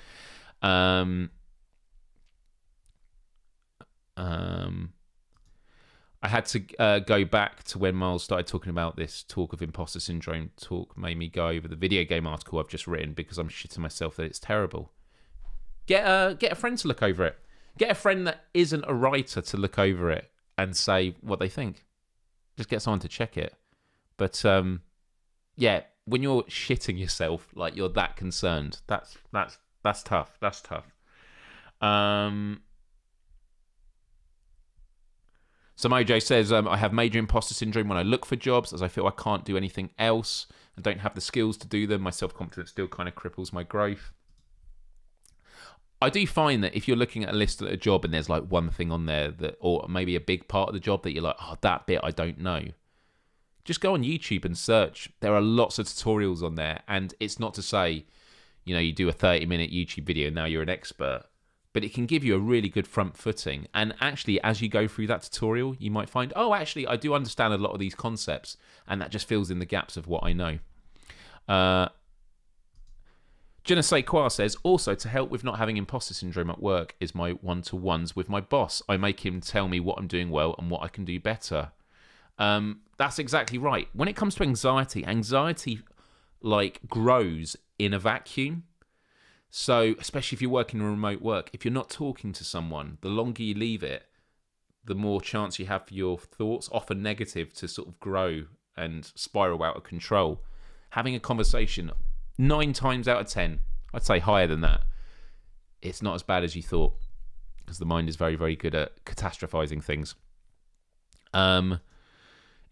I had to go back to when Myles started talking about this talk of imposter syndrome. Talk made me go over the video game article I've just written because I'm shitting myself that it's terrible. Get a friend to look over it. Get a friend that isn't a writer to look over it and say what they think. Just get someone to check it. But yeah, when you're shitting yourself, like you're that concerned, that's tough. That's tough. So Mojo says, I have major imposter syndrome when I look for jobs, as I feel I can't do anything else and don't have the skills to do them. My self-confidence still kind of cripples my growth. I do find that if you're looking at a list of a job and there's like one thing on there that, or maybe a big part of the job that you're like, that bit I don't know, just go on YouTube and search. There are lots of tutorials on there, and it's not to say, you do a 30-minute YouTube video and now you're an expert, but it can give you a really good front footing. And actually, as you go through that tutorial, you might find, actually, I do understand a lot of these concepts, and that just fills in the gaps of what I know. Je ne sais quoi says, also to help with not having imposter syndrome at work is my one-to-ones with my boss. I make him tell me what I'm doing well and what I can do better. That's exactly right. When it comes to anxiety like grows in a vacuum. So especially if you're working in remote work, if you're not talking to someone, the longer you leave it, the more chance you have for your thoughts, often negative, to sort of grow and spiral out of control. Having a conversation, 9 times out of 10, I'd say higher than that, it's not as bad as you thought, because the mind is very, very good at catastrophizing things.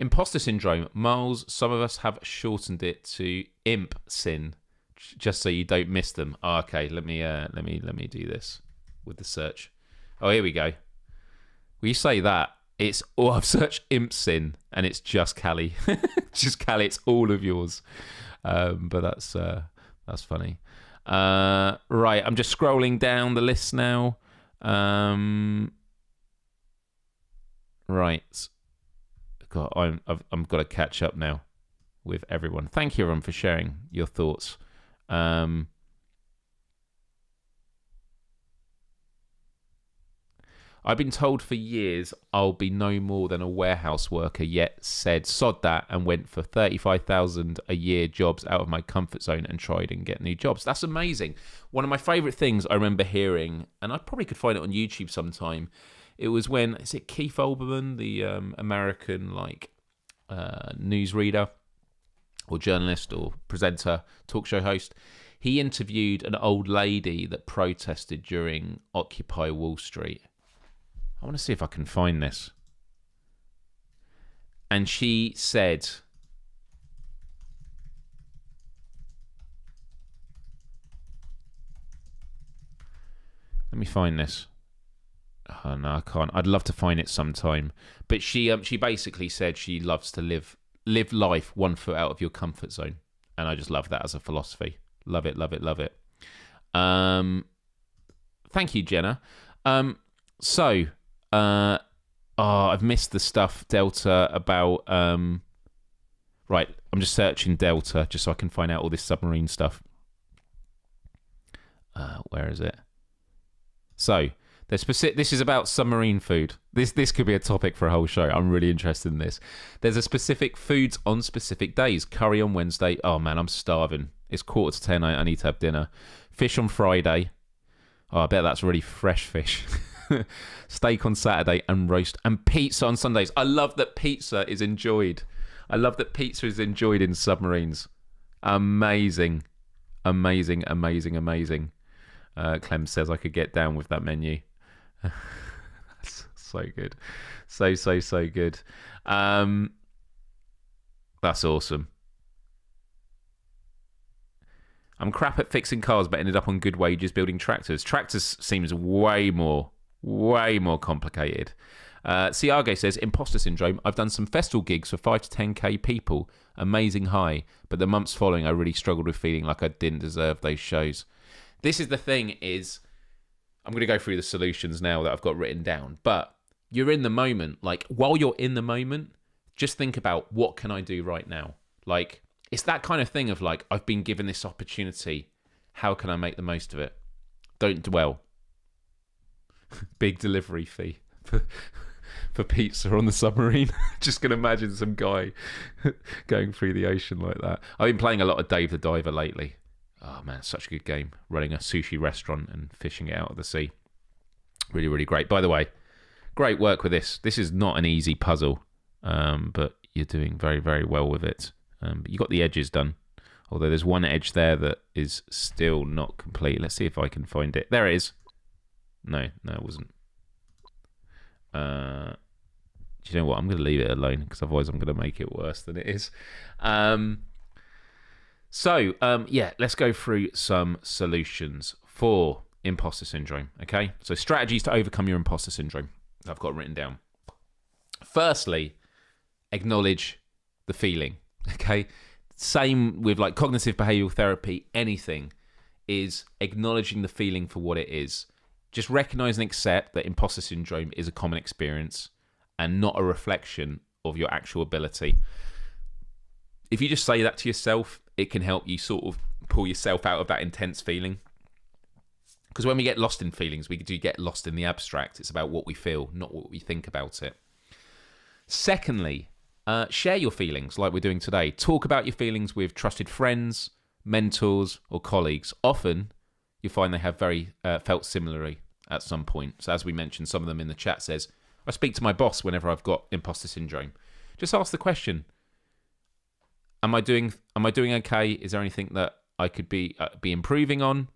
Imposter syndrome, Myles, some of us have shortened it to imp sin, just so you don't miss them. Okay, let me do this with the search. Oh, here we go. When you say that, I've searched imp sin and it's just Callie. Just Callie, it's all of yours. But that's funny. Right, I'm just scrolling down the list now. Right. God, I'm got to catch up now. with everyone. Thank you, everyone, for sharing your thoughts. I've been told for years I'll be no more than a warehouse worker, yet said sod that and went for 35,000 a year jobs out of my comfort zone and tried and get new jobs. That's amazing. One of my favourite things I remember hearing, and I probably could find it on YouTube sometime, it was when, is it Keith Olbermann, the American newsreader or journalist or presenter, talk show host, he interviewed an old lady that protested during Occupy Wall Street. I want to see if I can find this. And she said, let me find this. Oh, no, I can't. I'd love to find it sometime. But she basically said she loves to live life 1 foot out of your comfort zone. And I just love that as a philosophy. Love it, love it, love it. Thank you, Jenna. I've missed the stuff, Delta, about... right, I'm just searching Delta just so I can find out all this submarine stuff. Where is it? So, this is about submarine food. This could be a topic for a whole show. I'm really interested in this. There's a specific foods on specific days. Curry on Wednesday. Oh, man, I'm starving. It's 9:45. I need to have dinner. Fish on Friday. Oh, I bet that's really fresh fish. Steak on Saturday and roast and pizza on Sundays. I love that pizza is enjoyed. I love that pizza is enjoyed in submarines. Amazing. Amazing, amazing, amazing. Clem says I could get down with that menu. That's so good. So good. That's awesome. I'm crap at fixing cars but ended up on good wages building tractors. Tractors seems way more complicated. Ciago says, imposter syndrome. I've done some festival gigs for 5 to 10k people. Amazing high. But the months following, I really struggled with feeling like I didn't deserve those shows. This is the thing is, I'm going to go through the solutions now that I've got written down. But you're in the moment. Like, while you're in the moment, just think about, what can I do right now? Like, it's that kind of thing of like, I've been given this opportunity. How can I make the most of it? Don't dwell. Big delivery fee for pizza on the submarine. Just can imagine some guy going through the ocean like that. I've been playing a lot of Dave the Diver lately. Oh man, such a good game. Running a sushi restaurant and fishing it out of the sea. Really, really great. By the way, great work with this. This is not an easy puzzle, but you're doing very, very well with it. But you got the edges done. Although there's one edge there that is still not complete. Let's see if I can find it. There it is. No, it wasn't. Do you know what? I'm going to leave it alone because otherwise I'm going to make it worse than it is. Let's go through some solutions for imposter syndrome. Okay, so strategies to overcome your imposter syndrome. I've got written down. Firstly, acknowledge the feeling. Okay, same with like cognitive behavioral therapy. Anything is acknowledging the feeling for what it is. Just recognize and accept that imposter syndrome is a common experience and not a reflection of your actual ability. If you just say that to yourself, it can help you sort of pull yourself out of that intense feeling. Because when we get lost in feelings, we do get lost in the abstract. It's about what we feel, not what we think about it. Secondly, share your feelings like we're doing today. Talk about your feelings with trusted friends, mentors, or colleagues. Often, you find they have very felt similarly at some point. So as we mentioned, some of them in the chat says, I speak to my boss whenever I've got imposter syndrome. Just ask the question, am I doing okay? Is there anything that I could be improving on?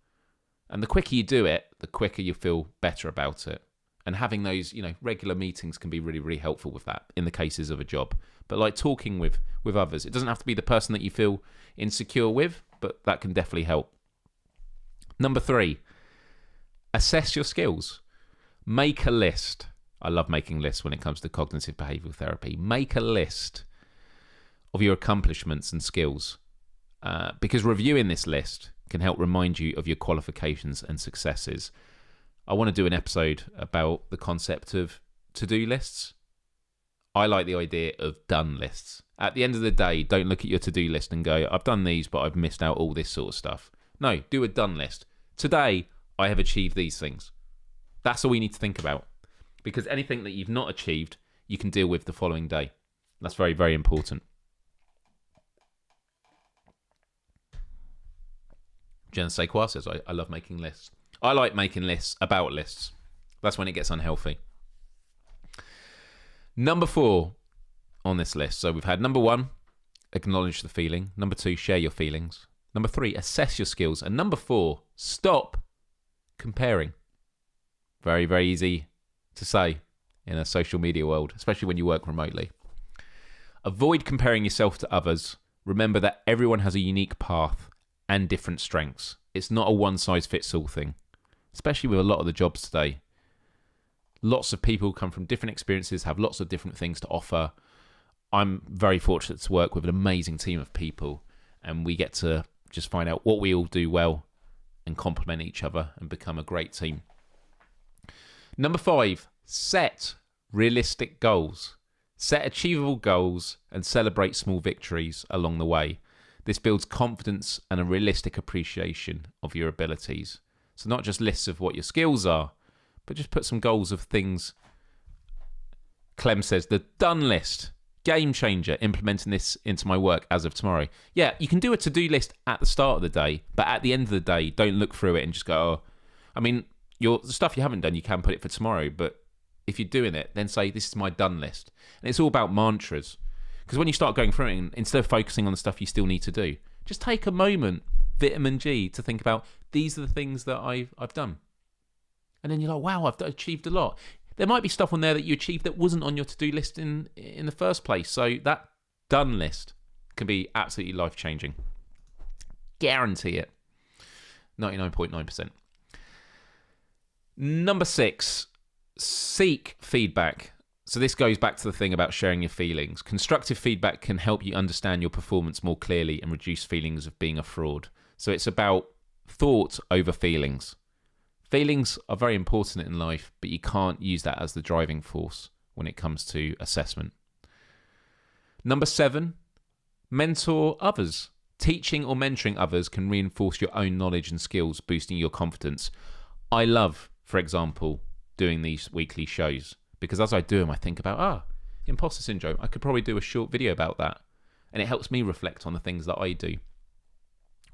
And the quicker you do it, the quicker you feel better about it. And having those, regular meetings can be really, really helpful with that in the cases of a job. But like talking with others, it doesn't have to be the person that you feel insecure with, but that can definitely help. Number 3, assess your skills. Make a list. I love making lists when it comes to cognitive behavioral therapy. Make a list of your accomplishments and skills, because reviewing this list can help remind you of your qualifications and successes. I want to do an episode about the concept of to-do lists. I like the idea of done lists. At the end of the day, don't look at your to-do list and go, I've done these, but I've missed out all this sort of stuff. No, do a done list. Today, I have achieved these things. That's all we need to think about. Because anything that you've not achieved, you can deal with the following day. That's very, very important. Jen Sequoia says, I love making lists. I like making lists about lists. That's when it gets unhealthy. Number 4 on this list. So we've had number 1, acknowledge the feeling. Number 2, share your feelings. Number 3, assess your skills. And number 4, stop comparing. Very, very easy to say in a social media world, especially when you work remotely. Avoid comparing yourself to others. Remember that everyone has a unique path and different strengths. It's not a one-size-fits-all thing, especially with a lot of the jobs today. Lots of people come from different experiences, have lots of different things to offer. I'm very fortunate to work with an amazing team of people, and we get to just find out what we all do well and complement each other and become a great team. Number 5, set realistic goals. Set achievable goals and celebrate small victories along the way. This builds confidence and a realistic appreciation of your abilities. So not just lists of what your skills are, but just put some goals of things. Clem says, the done list, game changer, implementing this into my work as of tomorrow. Yeah, you can do a to-do list at the start of the day, but at the end of the day, don't look through it and just go, oh, I mean, the stuff you haven't done, you can put it for tomorrow, but if you're doing it, then say, this is my done list. And it's all about mantras. Because when you start going through it, instead of focusing on the stuff you still need to do, just take a moment, vitamin G, to think about, these are the things that I've done. And then you're like, wow, I've achieved a lot. There might be stuff on there that you achieved that wasn't on your to-do list in the first place. So that done list can be absolutely life-changing. Guarantee it. 99.9%. Number 6, seek feedback. So this goes back to the thing about sharing your feelings. Constructive feedback can help you understand your performance more clearly and reduce feelings of being a fraud. So it's about thought over feelings. Feelings are very important in life, but you can't use that as the driving force when it comes to assessment. Number 7, mentor others. Teaching or mentoring others can reinforce your own knowledge and skills, boosting your confidence. I love, for example, doing these weekly shows, because as I do them, I think about, imposter syndrome. I could probably do a short video about that. And it helps me reflect on the things that I do.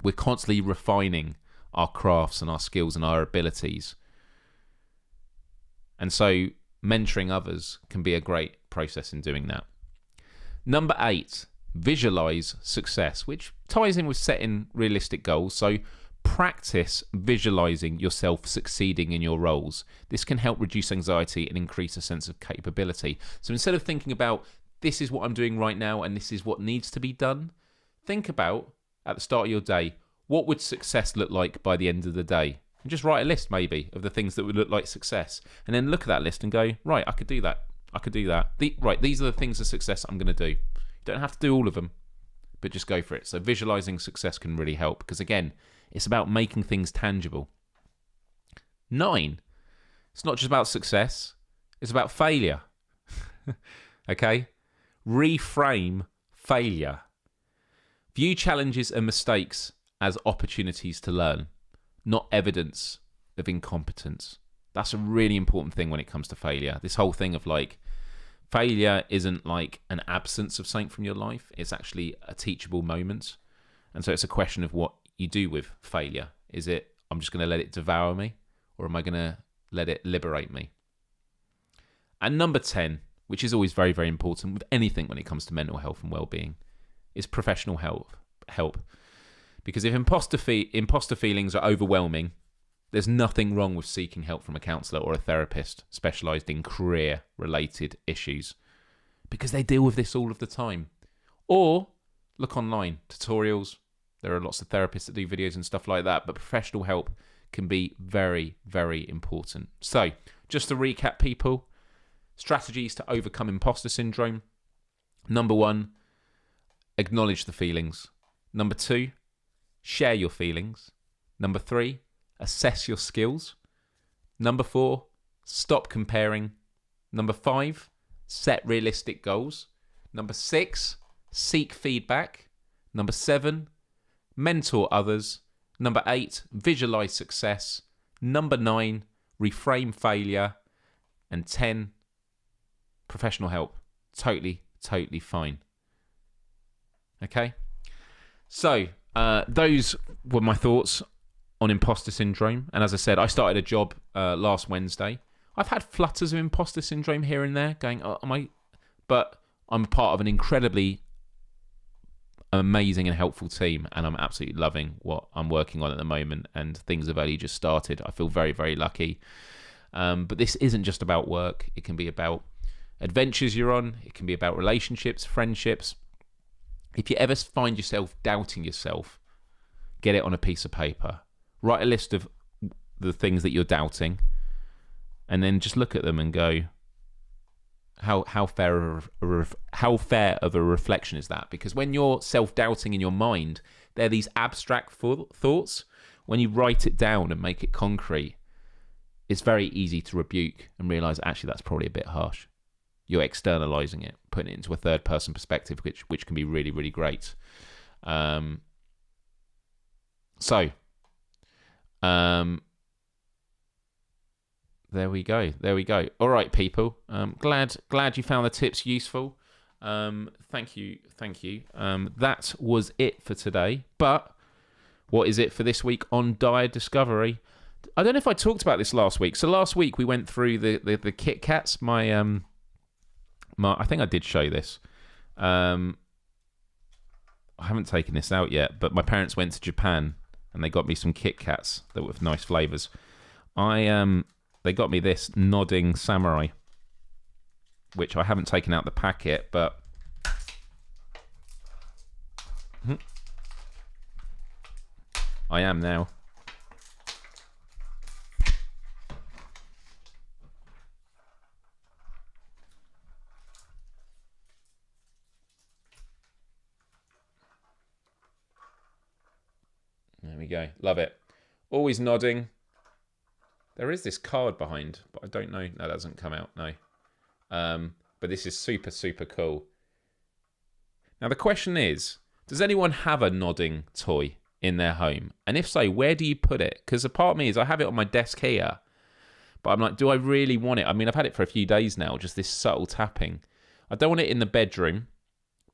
We're constantly refining our crafts and our skills and our abilities. And so mentoring others can be a great process in doing that. Number 8, visualize success, which ties in with setting realistic goals. So practice visualizing yourself succeeding in your roles. This can help reduce anxiety and increase a sense of capability. So instead of thinking about, this is what I'm doing right now and this is what needs to be done, think about, at the start of your day, what would success look like by the end of the day? And just write a list maybe of the things that would look like success. And then look at that list and go, right, I could do that. I could do that. Right, these are the things of success I'm going to do. You don't have to do all of them, but just go for it. So visualizing success can really help, because again, it's about making things tangible. 9, it's not just about success, it's about failure. Okay? Reframe failure. View challenges and mistakes as opportunities to learn, not evidence of incompetence. That's a really important thing when it comes to failure. This whole thing of like, failure isn't like an absence of something from your life. It's actually a teachable moment. And so it's a question of what you do with failure. Is it, I'm just going to let it devour me, or am I going to let it liberate me? And number 10, which is always very, very important with anything when it comes to mental health and well-being, is professional help. Because if imposter feelings are overwhelming, there's nothing wrong with seeking help from a counsellor or a therapist specialised in career-related issues, because they deal with this all of the time. Or look online, tutorials. There are lots of therapists that do videos and stuff like that, but professional help can be very, very important. So, just to recap, people, strategies to overcome imposter syndrome. Number 1, acknowledge the feelings. Number 2, share your feelings. Number 3, assess your skills. Number 4, stop comparing. Number 5, set realistic goals. Number 6, seek feedback. Number 7, mentor others. Number 8, visualize success. Number 9, reframe failure. And 10, professional help. Totally fine. Okay? So, those were my thoughts on imposter syndrome. And as I said, I started a job last Wednesday. I've had flutters of imposter syndrome here and there, going, oh, am I? But I'm part of an incredibly amazing and helpful team, and I'm absolutely loving what I'm working on at the moment, and things have only just started. I feel very, very lucky. But this isn't just about work. It can be about adventures you're on. It can be about relationships, friendships. If you ever find yourself doubting yourself, get it on a piece of paper. Write a list of the things that you're doubting, and then just look at them and go, how fair of a reflection is that? Because when you're self-doubting in your mind, they're these abstract thoughts. When you write it down and make it concrete, it's very easy to rebuke and realize, actually, that's probably a bit harsh. You're externalizing it, putting it into a third-person perspective, which can be really, really great. There we go. All right, people. Glad you found the tips useful. Thank you. That was it for today. But what is it for this week on Dyer Discovery? I don't know if I talked about this last week. So last week we went through the Kit Kats. I think I did show this. I haven't taken this out yet, but my parents went to Japan and they got me some Kit Kats that were nice flavors. They got me this nodding samurai, which I haven't taken out the packet, but I am now. There we go. Love it. Always nodding. There is this card behind, but I don't know. No, that doesn't come out. No. But this is super, super cool. Now, the question is, does anyone have a nodding toy in their home? And if so, where do you put it? Because a part of me is, I have it on my desk here, but I'm like, do I really want it? I mean, I've had it for a few days now, just this subtle tapping. I don't want it in the bedroom,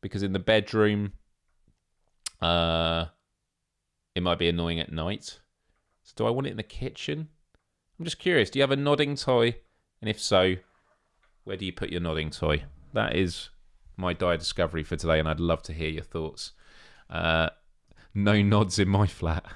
because in the bedroom, it might be annoying at night. So do I want it in the kitchen? I'm just curious, do you have a nodding toy? And if so, where do you put your nodding toy? That is my Dyer Discovery for today, and I'd love to hear your thoughts. No nods in my flat.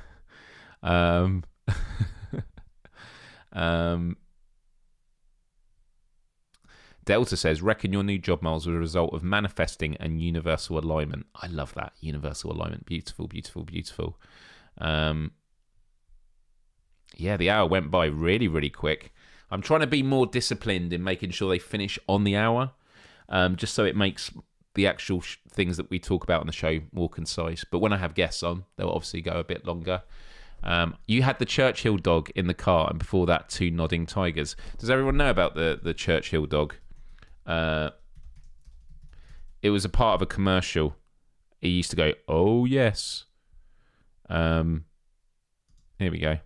Delta says, reckon your new job, Myles, was a result of manifesting and universal alignment. I love that. Universal alignment. Beautiful, beautiful, beautiful. Yeah, the hour went by really, really quick. I'm trying to be more disciplined in making sure they finish on the hour, just so it makes the actual things that we talk about on the show more concise. But when I have guests on, they'll obviously go a bit longer. You had the Churchill dog in the car, and before that, 2 nodding tigers. Does everyone know about the Churchill dog? It was a part of a commercial. He used to go, oh, yes. Here we go.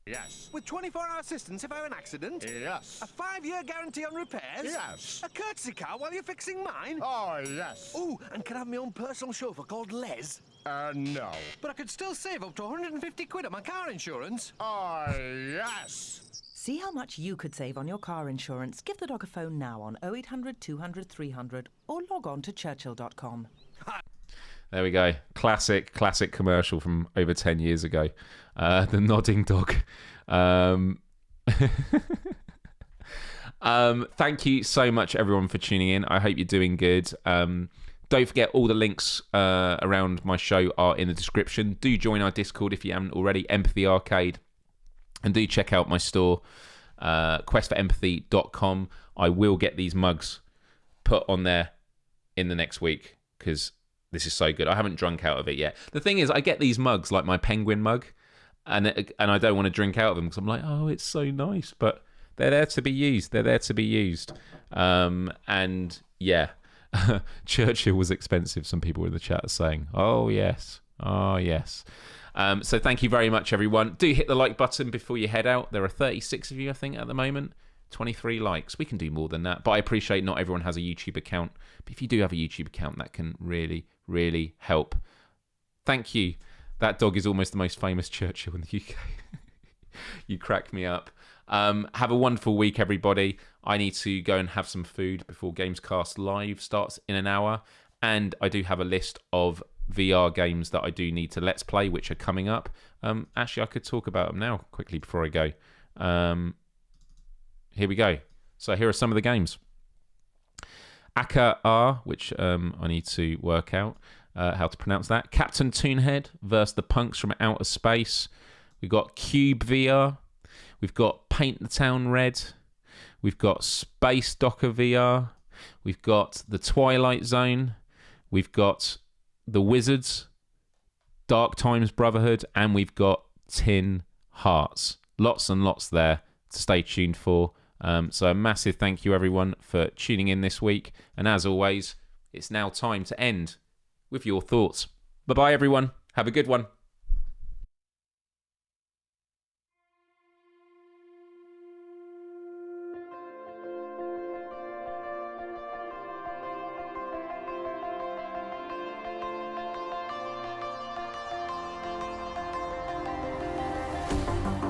Yes. With 24-hour assistance if I have an accident? Yes. A 5-year guarantee on repairs? Yes. A courtesy car while you're fixing mine? Oh, yes. Oh, and can I have my own personal chauffeur called Les? No. But I could still save up to 150 quid on my car insurance. Oh, yes. See how much you could save on your car insurance. Give the dog a phone now on 0800 200 300 or log on to churchill.com. There we go. Classic commercial from over 10 years ago. The nodding dog. Thank you so much, everyone, for tuning in. I hope you're doing good. Don't forget, all the links around my show are in the description. Do join our Discord if you haven't already, Empathy Arcade. And do check out my store, questforempathy.com. I will get these mugs put on there in the next week, because this is so good. I haven't drunk out of it yet. The thing is, I get these mugs, like my penguin mug, and I don't want to drink out of them because I'm like, oh, it's so nice. But they're there to be used. And yeah, Churchill was expensive. Some people in the chat are saying, oh, yes. Oh, yes. So thank you very much, everyone. Do hit the like button before you head out. There are 36 of you, I think, at the moment. 23 likes. We can do more than that. But I appreciate not everyone has a YouTube account. But if you do have a YouTube account, that can really, really help. Thank you. That dog is almost the most famous Churchill in the UK. You crack me up. Have a wonderful week, everybody. I need to go and have some food before Gamescast Live starts in an hour. And I do have a list of VR games that I do need to Let's Play, which are coming up. Actually, I could talk about them now quickly before I go. Here we go. So here are some of the games. Aka R, which I need to work out how to pronounce that. Captain Toonhead versus the Punks from Outer Space. We've got Cube VR. We've got Paint the Town Red. We've got Space Docker VR. We've got The Twilight Zone. We've got The Wizards, Dark Times Brotherhood, and we've got Tin Hearts. Lots and lots there to stay tuned for. So a massive thank you, everyone, for tuning in this week. And as always, it's now time to end with your thoughts. Bye-bye, everyone. Have a good one.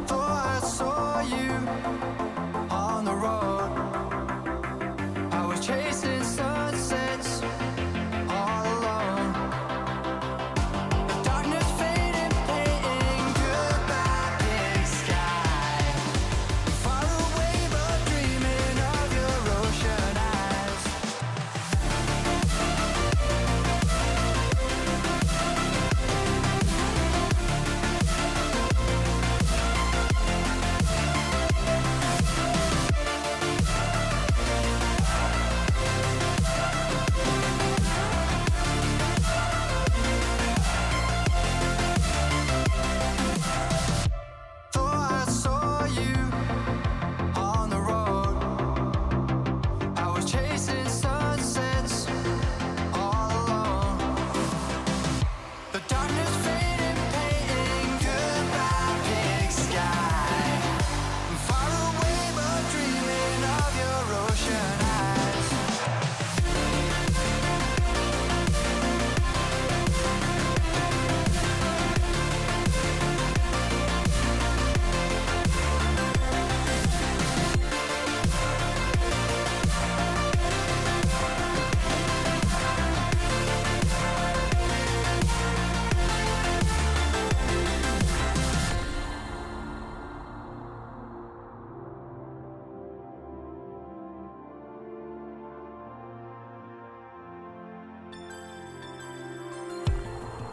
Thought I saw you on the road. I was chasing sunsets all alone. The darkness faded, painting goodbye big sky. Far away but dreaming of your ocean eyes. Thought I saw you on the road. I was chasing sunsets all alone. The darkness faded, painting goodbye big sky. Far away but dreaming of your ocean eyes.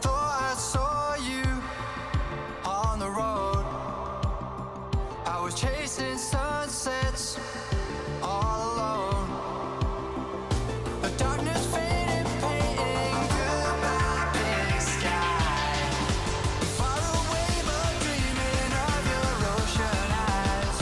Thought I saw you on the road. I was chasing sunsets all alone. The darkness faded, painting goodbye big sky. Far away but dreaming of your ocean eyes.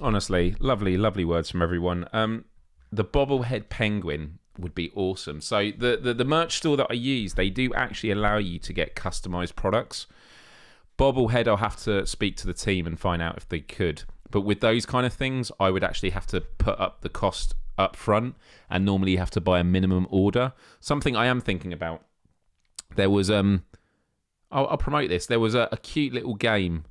Honestly, lovely, lovely words from everyone. The bobblehead penguin would be awesome. So the merch store that I use, they do actually allow you to get customized products. Bobblehead, I'll have to speak to the team and find out if they could. But with those kind of things, I would actually have to put up the cost up front, and normally you have to buy a minimum order. Something I am thinking about. There was I'll promote this. There was a cute little game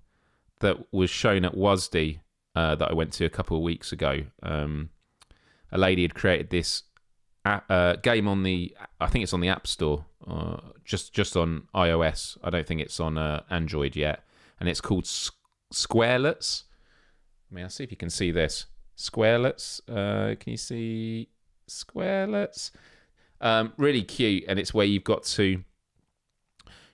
that was shown at WASD that I went to a couple of weeks ago. A lady had created this game on the, I think it's on the App Store just on iOS. I don't think it's on Android yet, and it's called Squarelets. I mean, I'll see if you can see this. Squarelets. Can you see Squarelets? Really cute, and it's where you've got to.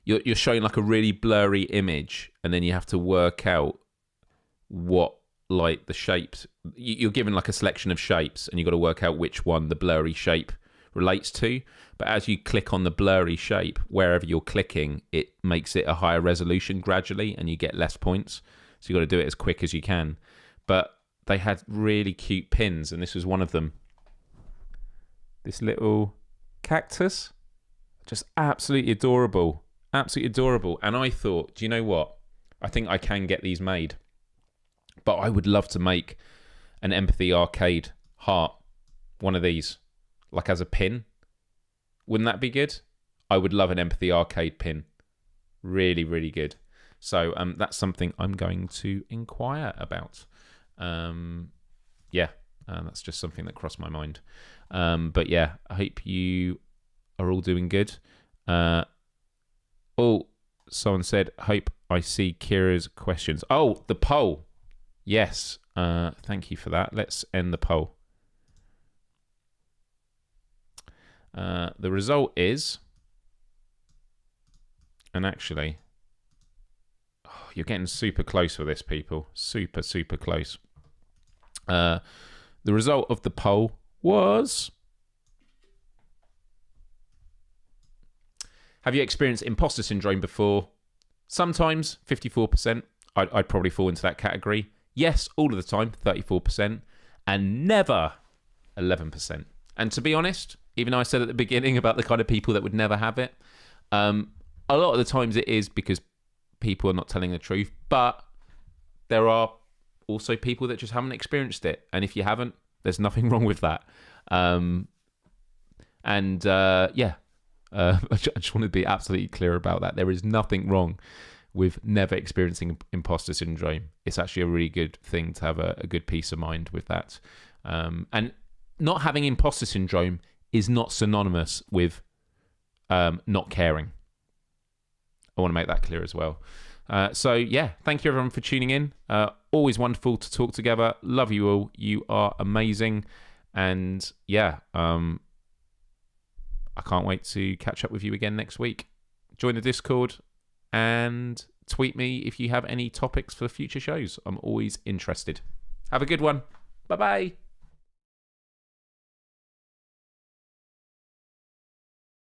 You're showing like a really blurry image, and then you have to work out what like the shapes. You're given like a selection of shapes, and you've got to work out which one the blurry shape relates to. But as you click on the blurry shape, wherever you're clicking, it makes it a higher resolution gradually, and you get less points. So you've got to do it as quick as you can. But they had really cute pins, and this was one of them. This little cactus, just absolutely adorable. Absolutely adorable. And I thought, do you know what? I think I can get these made. But I would love to make an Empathy Arcade heart, one of these, like as a pin. Wouldn't that be good? I would love an Empathy Arcade pin. Really, really good. So that's something I'm going to inquire about. That's just something that crossed my mind. But yeah, I hope you are all doing good. Someone said, hope I see Kira's questions. Oh, the poll. Yes. Thank you for that. Let's end the poll. The result is, and actually, you're getting super close with this, people. Super, super close. The result of the poll was... Have you experienced imposter syndrome before? Sometimes, 54%. I'd probably fall into that category. Yes, all of the time, 34%. And never, 11%. And to be honest, even though I said at the beginning about the kind of people that would never have it, a lot of the times it is because people are not telling the truth. But there are also people that just haven't experienced it. And if you haven't, there's nothing wrong with that. I just want to be absolutely clear about that. There is nothing wrong with never experiencing imposter syndrome. It's actually a really good thing to have a good peace of mind with that. And not having imposter syndrome is not synonymous with not caring. I want to make that clear as well. Thank you everyone for tuning in. Always wonderful to talk together. Love you all. You are amazing. And I can't wait to catch up with you again next week. Join the Discord and tweet me if you have any topics for future shows. I'm always interested. Have a good one. Bye-bye.